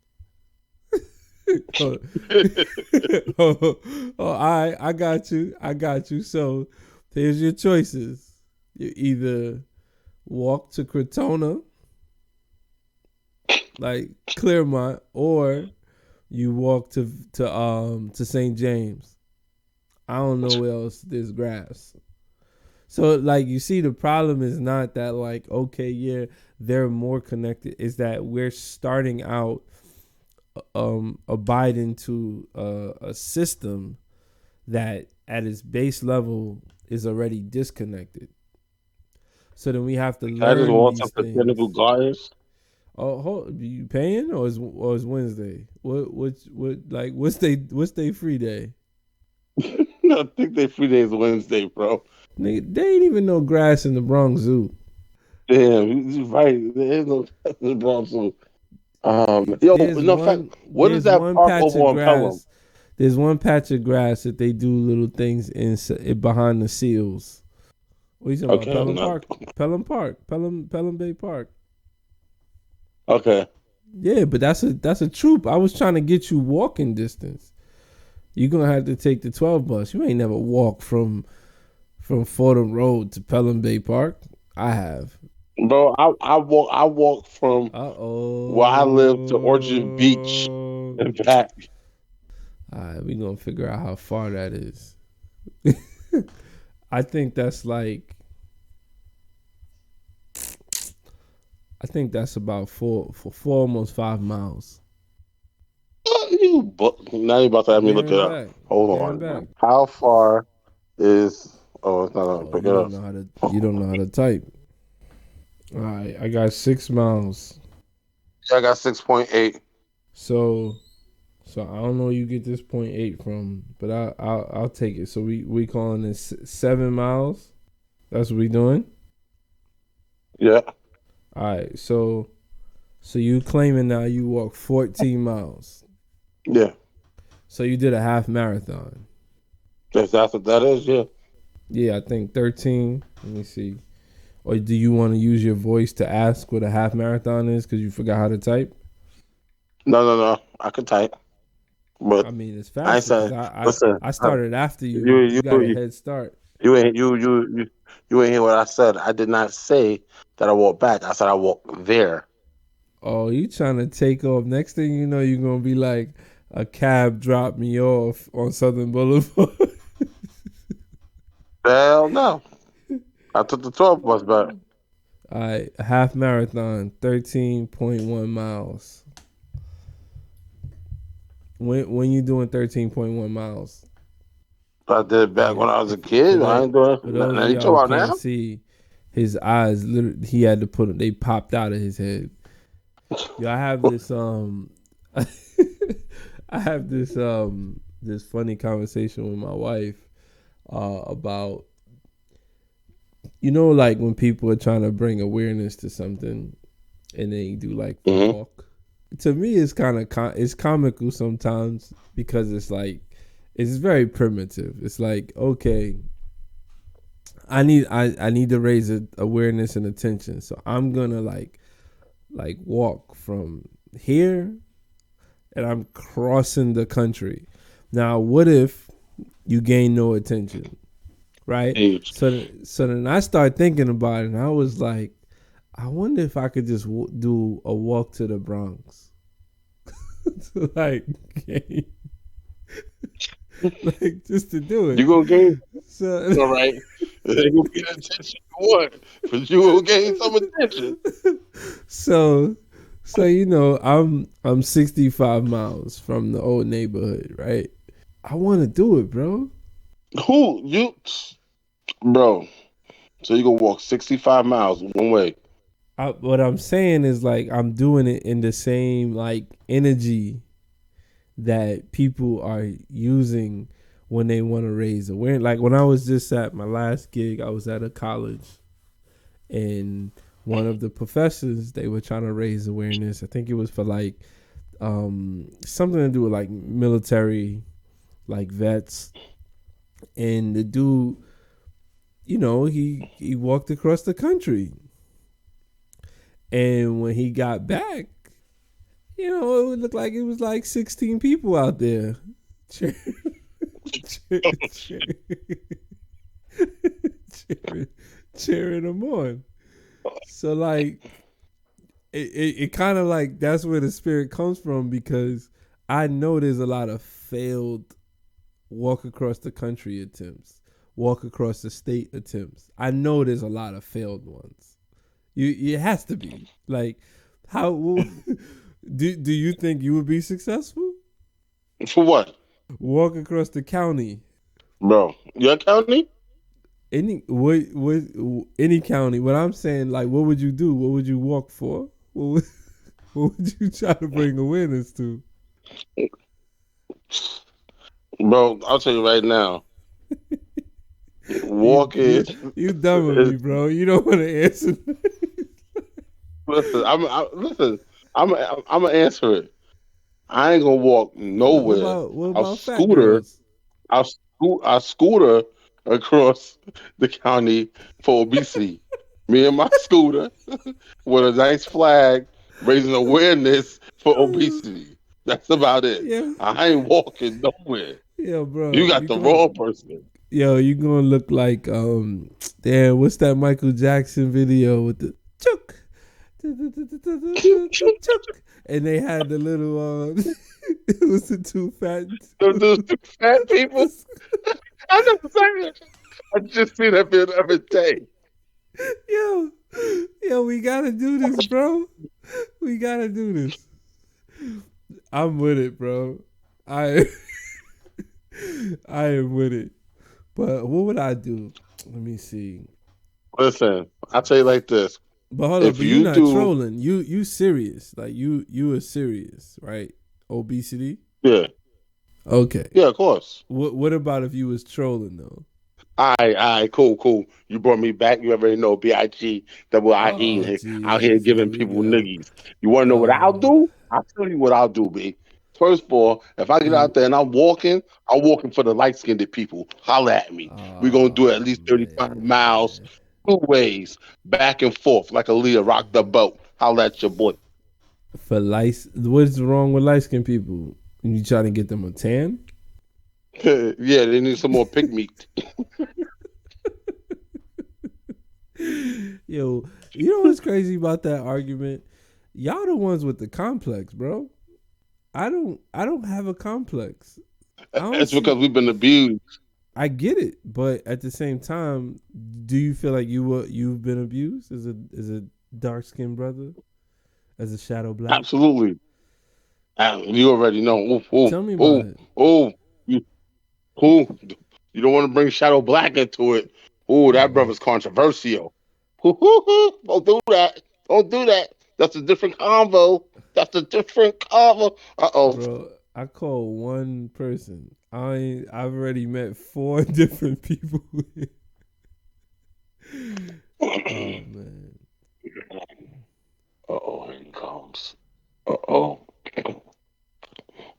All right, I got you. So here's your choices. You either walk to Crotona, like Claremont, or you walk to St. James. I don't know where else there's grass. So like you see, the problem is not that like, okay, yeah, they're more connected. Is that we're starting out abiding to a system that at its base level is already disconnected. So then we have to I just learn want these some botanical things. gardens. Oh, you paying or is Wednesday? What's they free day? I think they free days Wednesday, bro. Nigga, they ain't even no grass in the Bronx Zoo. Damn, you're right. There is no problem. So, yo, no fact. What is There's that one park patch over of on Pelham? grass. There's one patch of grass that they do little things behind the seals. What are you talking about? Okay, Pelham not Park, Pelham Bay Park. okay. Yeah, but that's a troop. I was trying to get you walking distance. You're gonna have to take the 12 bus. You ain't never walked from Fordham Road to Pelham Bay Park. I have. Bro, I walk from Uh where I live to Orchard Beach oh. and back. All right, we gonna figure out how far that is. I think that's like I think that's about four almost 5 miles. Now you about to have me There look it and up. back. Hold There and on. back. How far is? Oh, it's not gonna Oh, pick it up. you don't know how to type. All right, I got 6 miles. Yeah, I got 6.8. So I don't know where you get this .8 from, but I'll take it. So we calling this 7 miles. That's what we doing. Yeah, All right. So you claiming now you walk 14 miles. yeah. So you did a half marathon. That's what that is. Yeah. Yeah, I think 13. Let me see. Or do you want to use your voice to ask what a half marathon is because you forgot how to type? No. I could type, I but mean, it's I faster because said, listen, I started after you you. You you got a you head start. you ain't you ain't hear what I said. I did not say that I walked back. I said I walked there. Oh, you trying to take off. Next thing you know, you're going to be like, a cab dropped me off on Southern Boulevard. Hell no. I took the 12 bus back. All right, half marathon, 13.1 miles. When you doing 13.1 miles? I did it back when Like I was a for kid. I that ain't doing for those now. of You y'all who talking can't about see, his eyes literally he had to put they popped out of his head. Yo, I have now? this I have this funny conversation with my wife about like when people are trying to bring awareness to something and they do like the Hmm. walk. To me, it's kind of it's comical sometimes because it's like it's very primitive. It's like, okay, I need to raise awareness and attention, so I'm gonna like walk from here and I'm crossing the country. Now, what if you gain no attention, right? Age. So then I start thinking about it, and I was like, I wonder if I could just do a walk to the Bronx, like, like just to do You it. go game? So All right. It ain't gonna be the attention you want, but you will gain some attention. So I'm 65 miles from the old neighborhood, right? I want to do it, bro. Who you, bro? So you gonna walk 65 miles one way? What I'm saying is like I'm doing it in the same like energy that people are using when they want to raise awareness. Like when I was just at my last gig, I was at a college, and one of the professors, they were trying to raise awareness. I think it was for like something to do with like military, like vets. And the dude, he walked across the country, and when he got back, it would look like it was like 16 people out there cheering, cheering, cheering, cheering him on. So like it kind of like that's where the spirit comes from, because I know there's a lot of failed walk across the country attempts, walk across the state attempts. I know there's a lot of failed ones. It has to be like how do you think you would be successful? For what, Walk across the county, bro? Your county? what any county. What I'm saying, like, what would you do? What would you walk for? What would you try to bring awareness to? Bro, I'll tell you right now. You Walking you you done with is me, bro. You don't want to answer. listen. Listen. I'm gonna answer it. I ain't gonna walk nowhere. What I'll about fat scooter. girls? I'll scooter across the county for obesity. Me and my scooter with a nice flag raising awareness for obesity. That's about it. Yeah, I ain't walking nowhere. yeah, You bro. got the wrong person. You gonna look like damn, what's that Michael Jackson video with the chook, chook, and they had the little it was the two fat Those two fat people. dudes. I never seen it. I just see that video every day. yo, we gotta do this, bro. We gotta do this. I'm with it, bro. I I am with it. But what would I do? Let me see. Listen, I'll tell you like this. But hold up, If but you you not do, trolling. You serious. Like you are serious, right? Obesity? yeah, Okay. yeah, of course. What about if you was trolling though? All right, cool, cool. You brought me back. You already know BIG double Oh IE out here jeez, here giving we people go. niggies. You want to know what I'll Uh do? I'll tell you what I'll do, B. First of all, if I get out you there and I'm walking for the light skinned people. Holla at me. We're gonna do at oh least 35 miles, man. two ways, back and forth, like a Leah rocked the boat. Holla at your boy. For light, what's wrong with light skinned people? You trying to get them a tan? Yeah, they need some more pig meat. Yo, you know what's crazy about that argument? Y'all the ones with the complex, bro. I don't have a complex. I don't It's because see. we've been abused. I get it, but at the same time, do you feel like you've been abused as a dark skinned brother, as a shadow black? Absolutely. You already know. Ooh, ooh, Tell me about ooh, it. ooh. You, ooh. You don't want to bring Shadow Black into it. Ooh, that Uh, brother's controversial. Don't do that. Don't do that. That's a different convo. That's a different convo. Uh oh. bro, I call one person. I've already met four different people. Oh man. Oh, here he comes. Uh oh.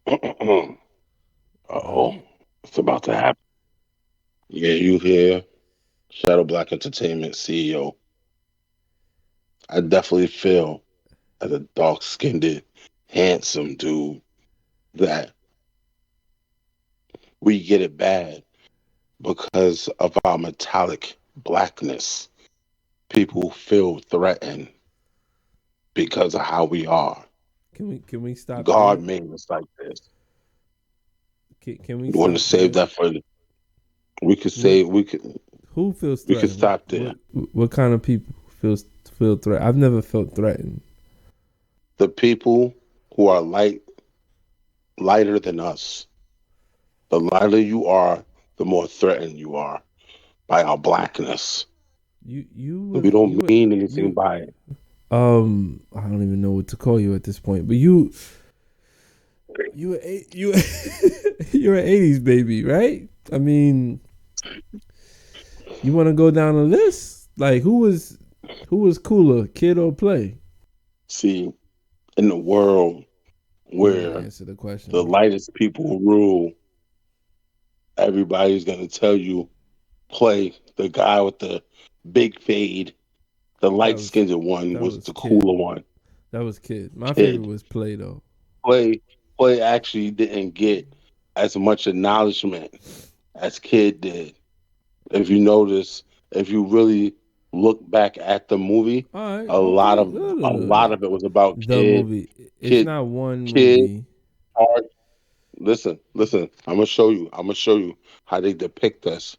Uh What? oh. It's about to happen. Yeah, you here. Shadow Black Entertainment CEO. I definitely feel as a dark skinned, handsome dude that we get it bad because of our metallic blackness. People feel threatened because of how we are. Can we stop God there? made us like this. Can we You want to stop save there? that for we could What say we could. Who feels We could threatened? stop there. What kind of people feel threatened? I've never felt threatened. The people who are lighter than us. The lighter you are, the more threatened you are by our blackness. We don't mean anything you by it. I don't even know what to call you at this point, but you you're an '80s baby, right? I mean, you want to go down a list? Like who was cooler, kid or play? See, in the world You don't want to where answer the question, the huh? lightest people rule, everybody's gonna tell you play the guy with the big fade. The That light was skinned one that was was the kid. cooler one. That was kid. My favorite Kid. was play though. Play play actually didn't get as much acknowledgement as Kid did. If you notice, if you really look back at the movie, All right, a lot okay. of No, no, a no, lot no. of it was about The movie. It's kid, not one kid movie. heart. Listen. I'm gonna show you. I'm gonna show you how they depict us.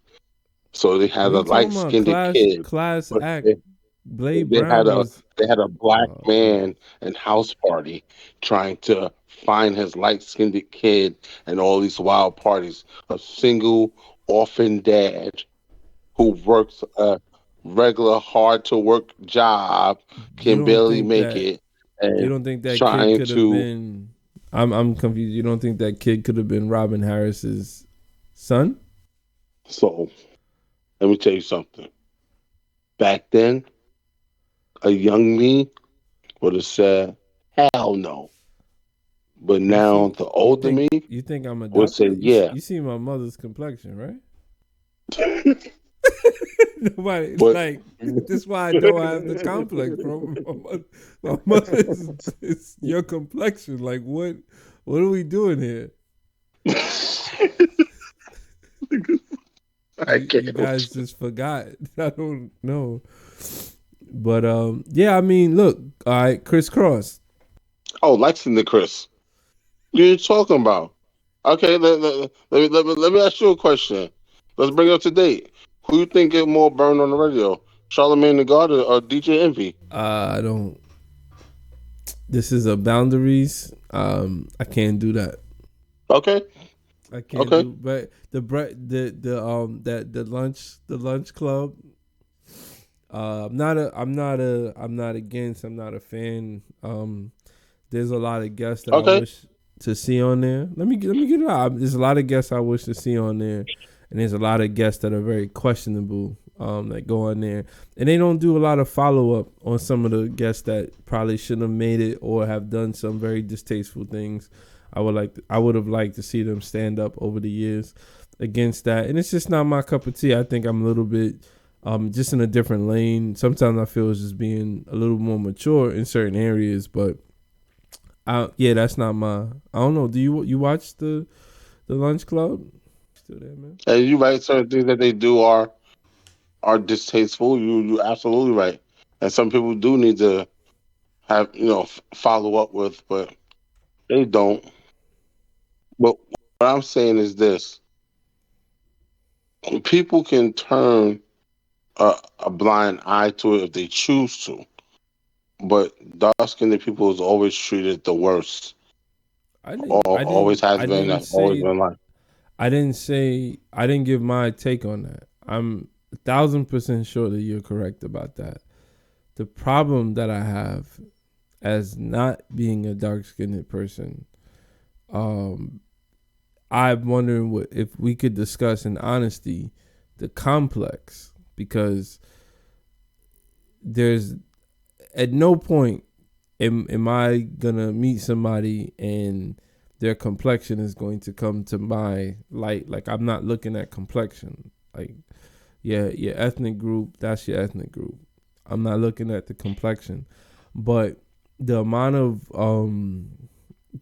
So they had a We light talking about skinned kid, class but act. Blade they had Brown a was they had a black okay. man in house party trying to find his light skinned kid and all these wild parties. A single orphan dad who works a regular hard to work job You can don't barely think make that it you and don't think that kid trying could have to. been I'm confused. You don't think that kid could have been Robin Harris's son? So let me tell you something. Back then, a young me would have said, "Hell no." But You now see the older me you think I'm a would say, doctor? "Yeah." You see my mother's complexion, right? Nobody But like this is why I don't have the complex, bro. My mother is your complexion. Like what are we doing here? I You can't with guys you. just forgot. I don't know. But yeah, I mean, look, all right, crisscross. Oh, Lexington the Chris. What are you talking about? Okay, let me ask you a question. Let's bring it up to date. Who you think get more burned on the radio? Charlamagne the God or DJ Envy? I don't. This is a boundaries. I can't do that. Okay, I can't okay, do. But the lunch club. I'm not against. I'm not a fan. There's a lot of guests that I okay. wish to see on there. Let me get it out. There's a lot of guests I wish to see on there, and there's a lot of guests that are very questionable. That go on there, and they don't do a lot of follow up on some of the guests that probably shouldn't have made it or have done some very distasteful things. I would have liked to see them stand up over the years against that, and it's just not my cup of tea. I think I'm a little bit just in a different lane. Sometimes I feel it's just being a little more mature in certain areas, but yeah, that's not my. I don't know. Do you watch the Lunch Club? Still there, man. And you right, certain things that they do are distasteful. You absolutely right. And some people do need to have follow up with, but they don't. But what I'm saying is this: people can turn a blind eye to it if they choose to. But dark skinned people is always treated the worst. Or always has I been. didn't That's always say been like. I didn't give my take on that. I'm 1,000% sure that you're correct about that. The problem that I have as not being a dark skinned person, um, I'm wondering if we could discuss in honesty the complex, because there's at no point am I gonna meet somebody and their complexion is going to come to my light. Like, I'm not looking at complexion. Like, yeah, your ethnic group, that's your ethnic group. I'm not looking at the complexion. But the amount of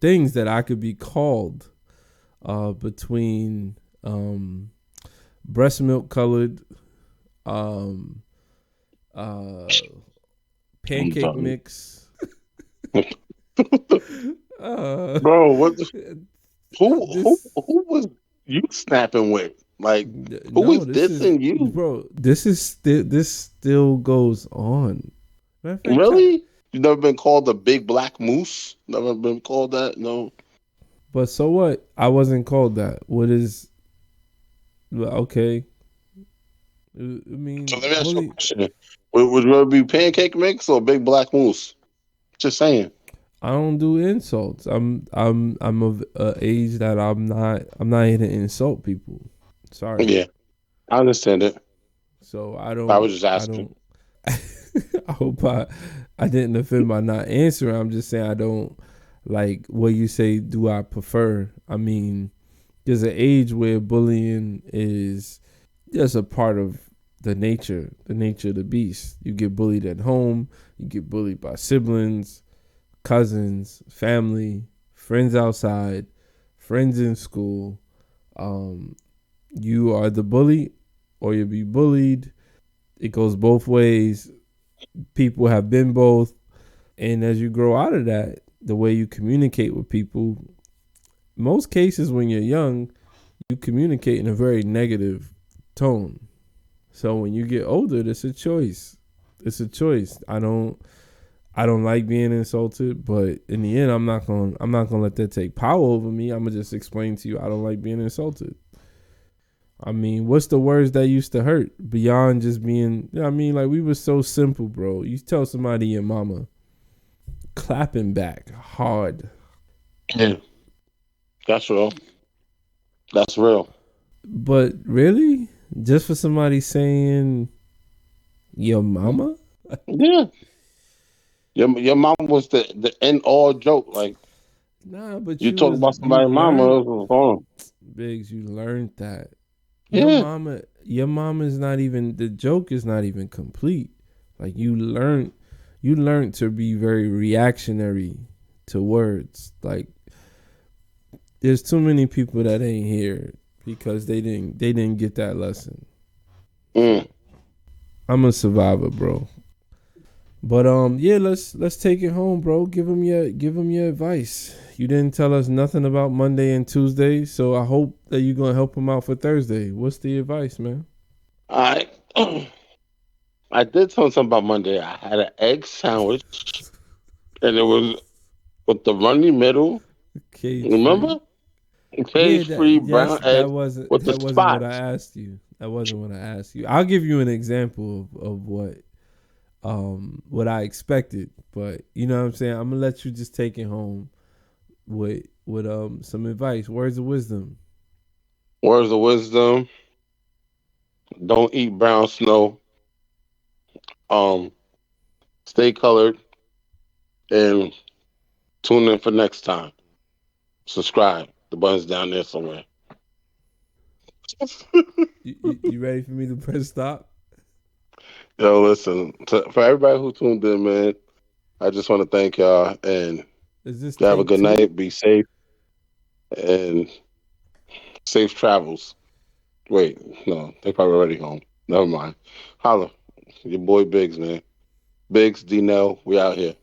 things that I could be called between breast milk colored, um, uh, I'm pancake done. mix, uh, Bro, what? Who this was you snapping with? Like, who No, is this is, dissing you? bro. This still goes on. Matter of fact, Really? You never been called the big black moose? Never been called that? No. but so what? I wasn't called that. What is well, okay? I So mean, let me ask you a bully. question. Would you rather be pancake mix or big black moose? Just saying. I don't do insults. I'm of a age that I'm not here to insult people. Sorry. Yeah, I understand it. So I was just I asking. don't I hope I didn't offend by not answering. I'm just saying I don't like what you say. Do I prefer? I mean, there's an age where bullying is just a part of the nature of the beast. You get bullied at home. You get bullied by siblings, cousins, family, friends outside, friends in school. Um, you are the bully, or you'll be bullied. It goes both ways. People have been both. And as you grow out of that, the way you communicate with people, most cases when you're young, you communicate in a very negative tone. So when you get older, it's a choice. It's a choice. I don't like being insulted, but in the end I'm not gonna let that take power over me. I'm gonna just explain to you I don't like being insulted. I mean, what's the words that used to hurt beyond just being, you know what I mean? Like, we were so simple, bro. You tell somebody your mama, clapping back hard. Yeah, that's real. That's real. But really? Just for somebody saying your mama? Yeah. Your mom was the end all joke. Like, Nah, but you talk about you somebody's learned, mama, it was on. Biggs, you learned that. Yeah. Your mama is not even, the joke is not even complete. Like, you learned to be very reactionary to words. Like, there's too many people that ain't here because they didn't get that lesson. Mm. So I'm a survivor, bro. But yeah, let's take it home, bro. Give him your advice. You didn't tell us nothing about Monday and Tuesday, so I hope that you're gonna help him out for Thursday. What's the advice, man? I I did tell him something about Monday. I had an egg sandwich, and it was with the runny middle. Cage free. Remember? Yeah, Cage free yes, brown egg with the that wasn't what I spots. asked you. That wasn't what I asked you. I'll give you an example of what I expected, but you know what I'm saying. I'm gonna let you just take it home with some advice, words of wisdom. Words of wisdom: don't eat brown snow. Um, Stay colored and tune in for next time. Subscribe. The button's down there somewhere. You ready for me to press stop? Yo, listen, for everybody who tuned in, man, I just want to thank y'all and Is this you have a take good two? night. Be safe and safe travels. Wait, no, they probably already home. Never mind. Holla. Your boy Biggs, man. Biggs, D-Nell, we out here.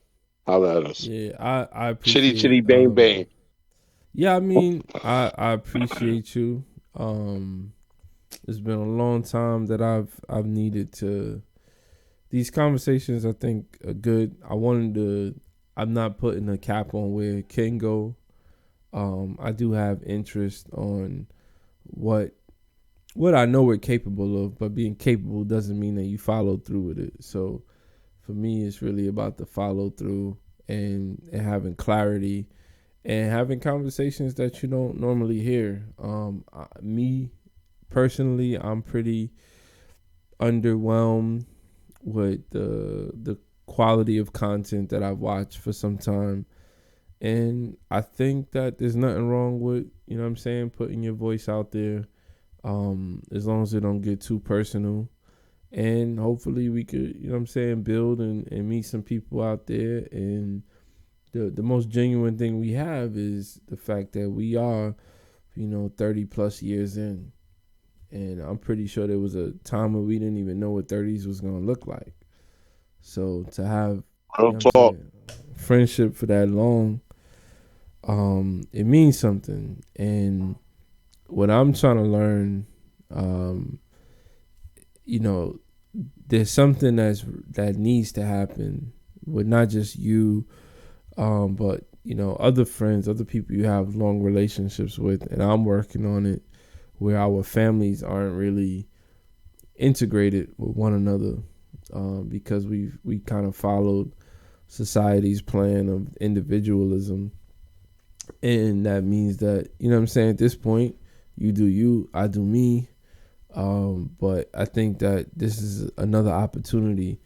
Holla at us. Yeah, I Chitty appreciate. chitty bang bang. Yeah, I mean, I appreciate you. It's been a long time that I've needed to. These conversations, I think, are good. I wanted to. I'm not putting a cap on where it can go. I do have interest on what I know we're capable of, but being capable doesn't mean that you follow through with it. So for me, it's really about the follow through and having clarity and having conversations that you don't normally hear. Me personally, I'm pretty underwhelmed with the quality of content that I've watched for some time. And I think that there's nothing wrong with, you know what I'm saying, putting your voice out there, as long as it don't get too personal. And hopefully we could, you know what I'm saying, build and meet some people out there. And the most genuine thing we have is the fact that we are, 30 plus years in. And I'm pretty sure there was a time when we didn't even know what 30s was going to look like. So to have, Real you know what I'm talk. saying, friendship for that long, it means something. And what I'm trying to learn um, you know, there's something that needs to happen with not just you, but other friends, other people you have long relationships with, and I'm working on it where our families aren't really integrated with one another, because we kind of followed society's plan of individualism, and that means that what I'm saying, at this point, you do you, I do me. But I think that this is another opportunity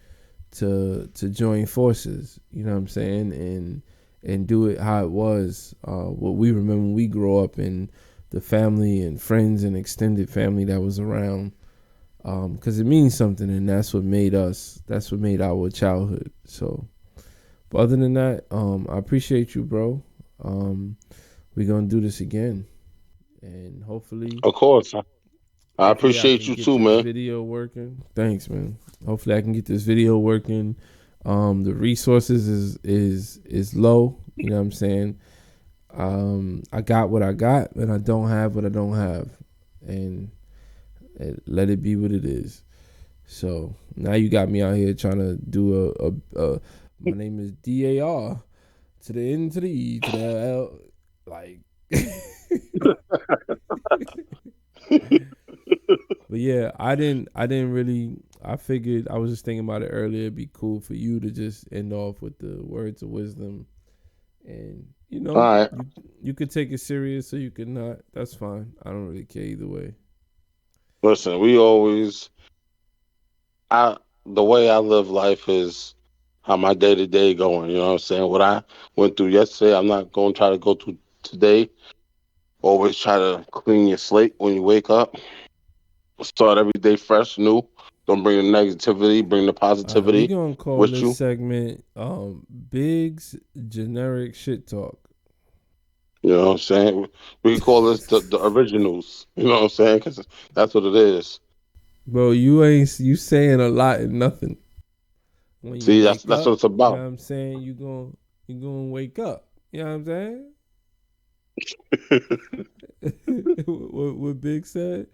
to join forces. You know what I'm saying, and do it how it was. What we remember when we grow up, in the family and friends and extended family that was around. Because it means something, and that's what made us. That's what made our childhood. So, but other than that, I appreciate you, bro. We're gonna do this again, and hopefully, Of course, I I appreciate can you get too, this man. video working. Thanks, man. Hopefully, I can get this video working. The resources is low. You know what I'm saying? I got what I got, and I don't have what I don't have, and let it be what it is. So now you got me out here trying to do a my name is DAR to the N to the E to the L, like. But yeah, I didn't really. I figured, I was just thinking about it earlier. It'd be cool for you to just end off with the words of wisdom, and All right. you could take it serious or you could not. That's fine. I don't really care either way. Listen, we always I the way I live life is how my day to day going. You know what I'm saying? What I went through yesterday, I'm not going to try to go through today. Always try to clean your slate when you wake up. Start every day fresh, new. Don't bring the negativity. Bring the We positivity gonna call with this you. segment BIGZ generic shit talk. You know what I'm saying? We call this the originals. You know what I'm saying? Because that's what it is. Bro, you saying a lot and nothing. When you See, that's wake that's what up, it's you know about. what I'm saying? You gonna wake up. You know what I'm saying? What Big said,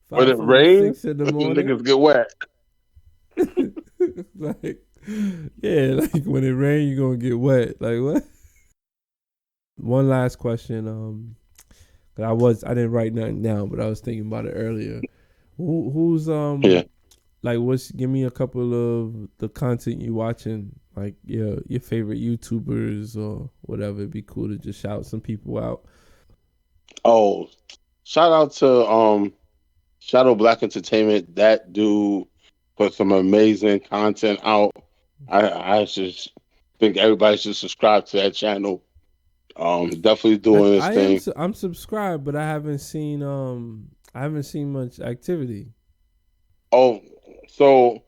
When it 5:46 rains, in the morning. niggas get wet. Like, yeah, like when it rain, you gonna get wet. Like what? One last question. 'Cause I didn't write nothing down, but I was thinking about it earlier. Who's Yeah. like, what's, give me a couple of the content you watching, like your favorite YouTubers or whatever. It'd be cool to just shout some people out. Oh, shout out to Shadow Black Entertainment. That dude put some amazing content out. I just think everybody should subscribe to that channel. Definitely doing his thing. I'm subscribed, but I haven't seen much activity. Oh, so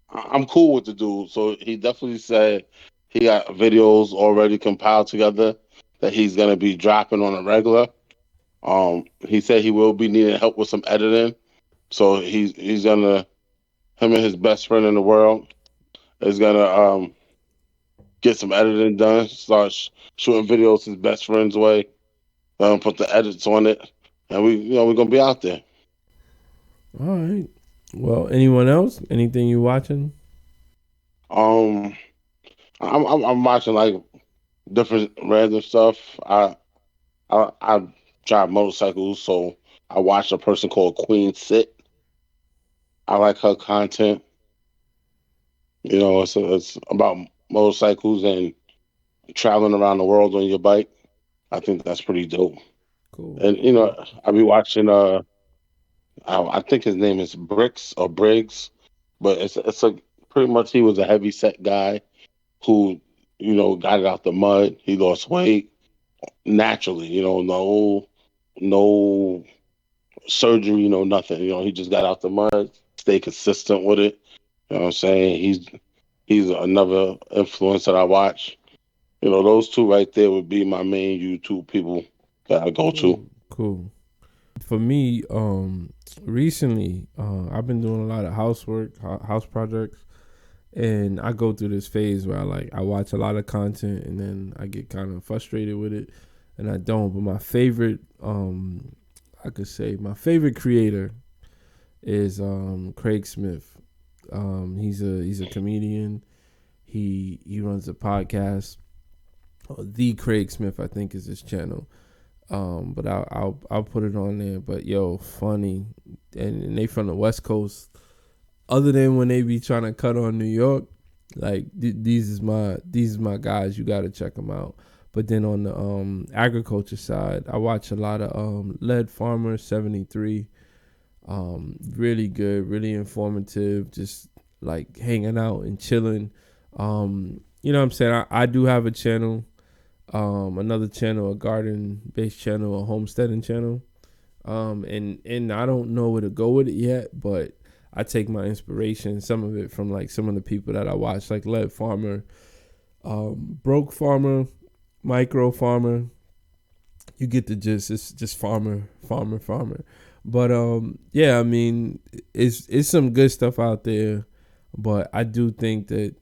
I'm cool with the dude. So he definitely said he got videos already compiled together that he's gonna be dropping on a regular. He said he will be needing help with some editing. So he's gonna, him and his best friend in the world is gonna get some editing done. Start shooting videos his best friend's way. Put the edits on it, and we're gonna be out there. All right. Well, anyone else? Anything you watching? Um, I'm watching like different random stuff. I drive motorcycles, so I watch a person called Queen Sit. I like her content. It's about motorcycles and traveling around the world on your bike. I think that's pretty dope. Cool. And Okay. I be watching. I think his name is Bricks or Briggs, but it's a pretty much he was a heavy set guy who got it out the mud. He lost weight naturally. No surgery, no nothing. He just got out the mud, stay consistent with it. You know what I'm saying? He's another influence that I watch. Those two right there would be my main YouTube people that I go to. Cool. Cool. For me, recently, I've been doing a lot of housework, house projects, and I go through this phase where I watch a lot of content and then I get kind of frustrated with it, and I don't. But my favorite, I could say my favorite creator is Craig Smith. He's a comedian. He runs a podcast. The Craig Smith, I think, is his channel. But I'll put it on there. But yo, funny, and they from the West Coast. Other than when they be trying to cut on New York, like these is my guys. You gotta check them out. But then on the agriculture side, I watch a lot of Lead Farmer 73. Really good, really informative. Just like hanging out and chilling. You know what I'm saying? I do have a channel, another channel, a garden based channel, a homesteading channel. And I don't know where to go with it yet, but I take my inspiration, some of it from like some of the people that I watch, like Lead Farmer, Broke Farmer, Micro Farmer. You get the gist. It's just farmer, farmer, farmer. But yeah, I mean, it's some good stuff out there, but I do think that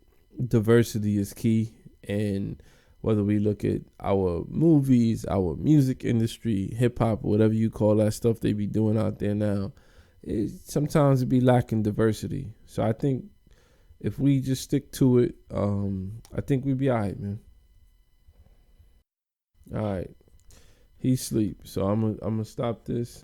diversity is key. And whether we look at our movies, our music industry, hip hop, whatever you call that stuff they be doing out there now, sometimes it be lacking diversity. So I think if we just stick to it, I think we be alright, man. All right, he sleep. So I'm gonna stop this.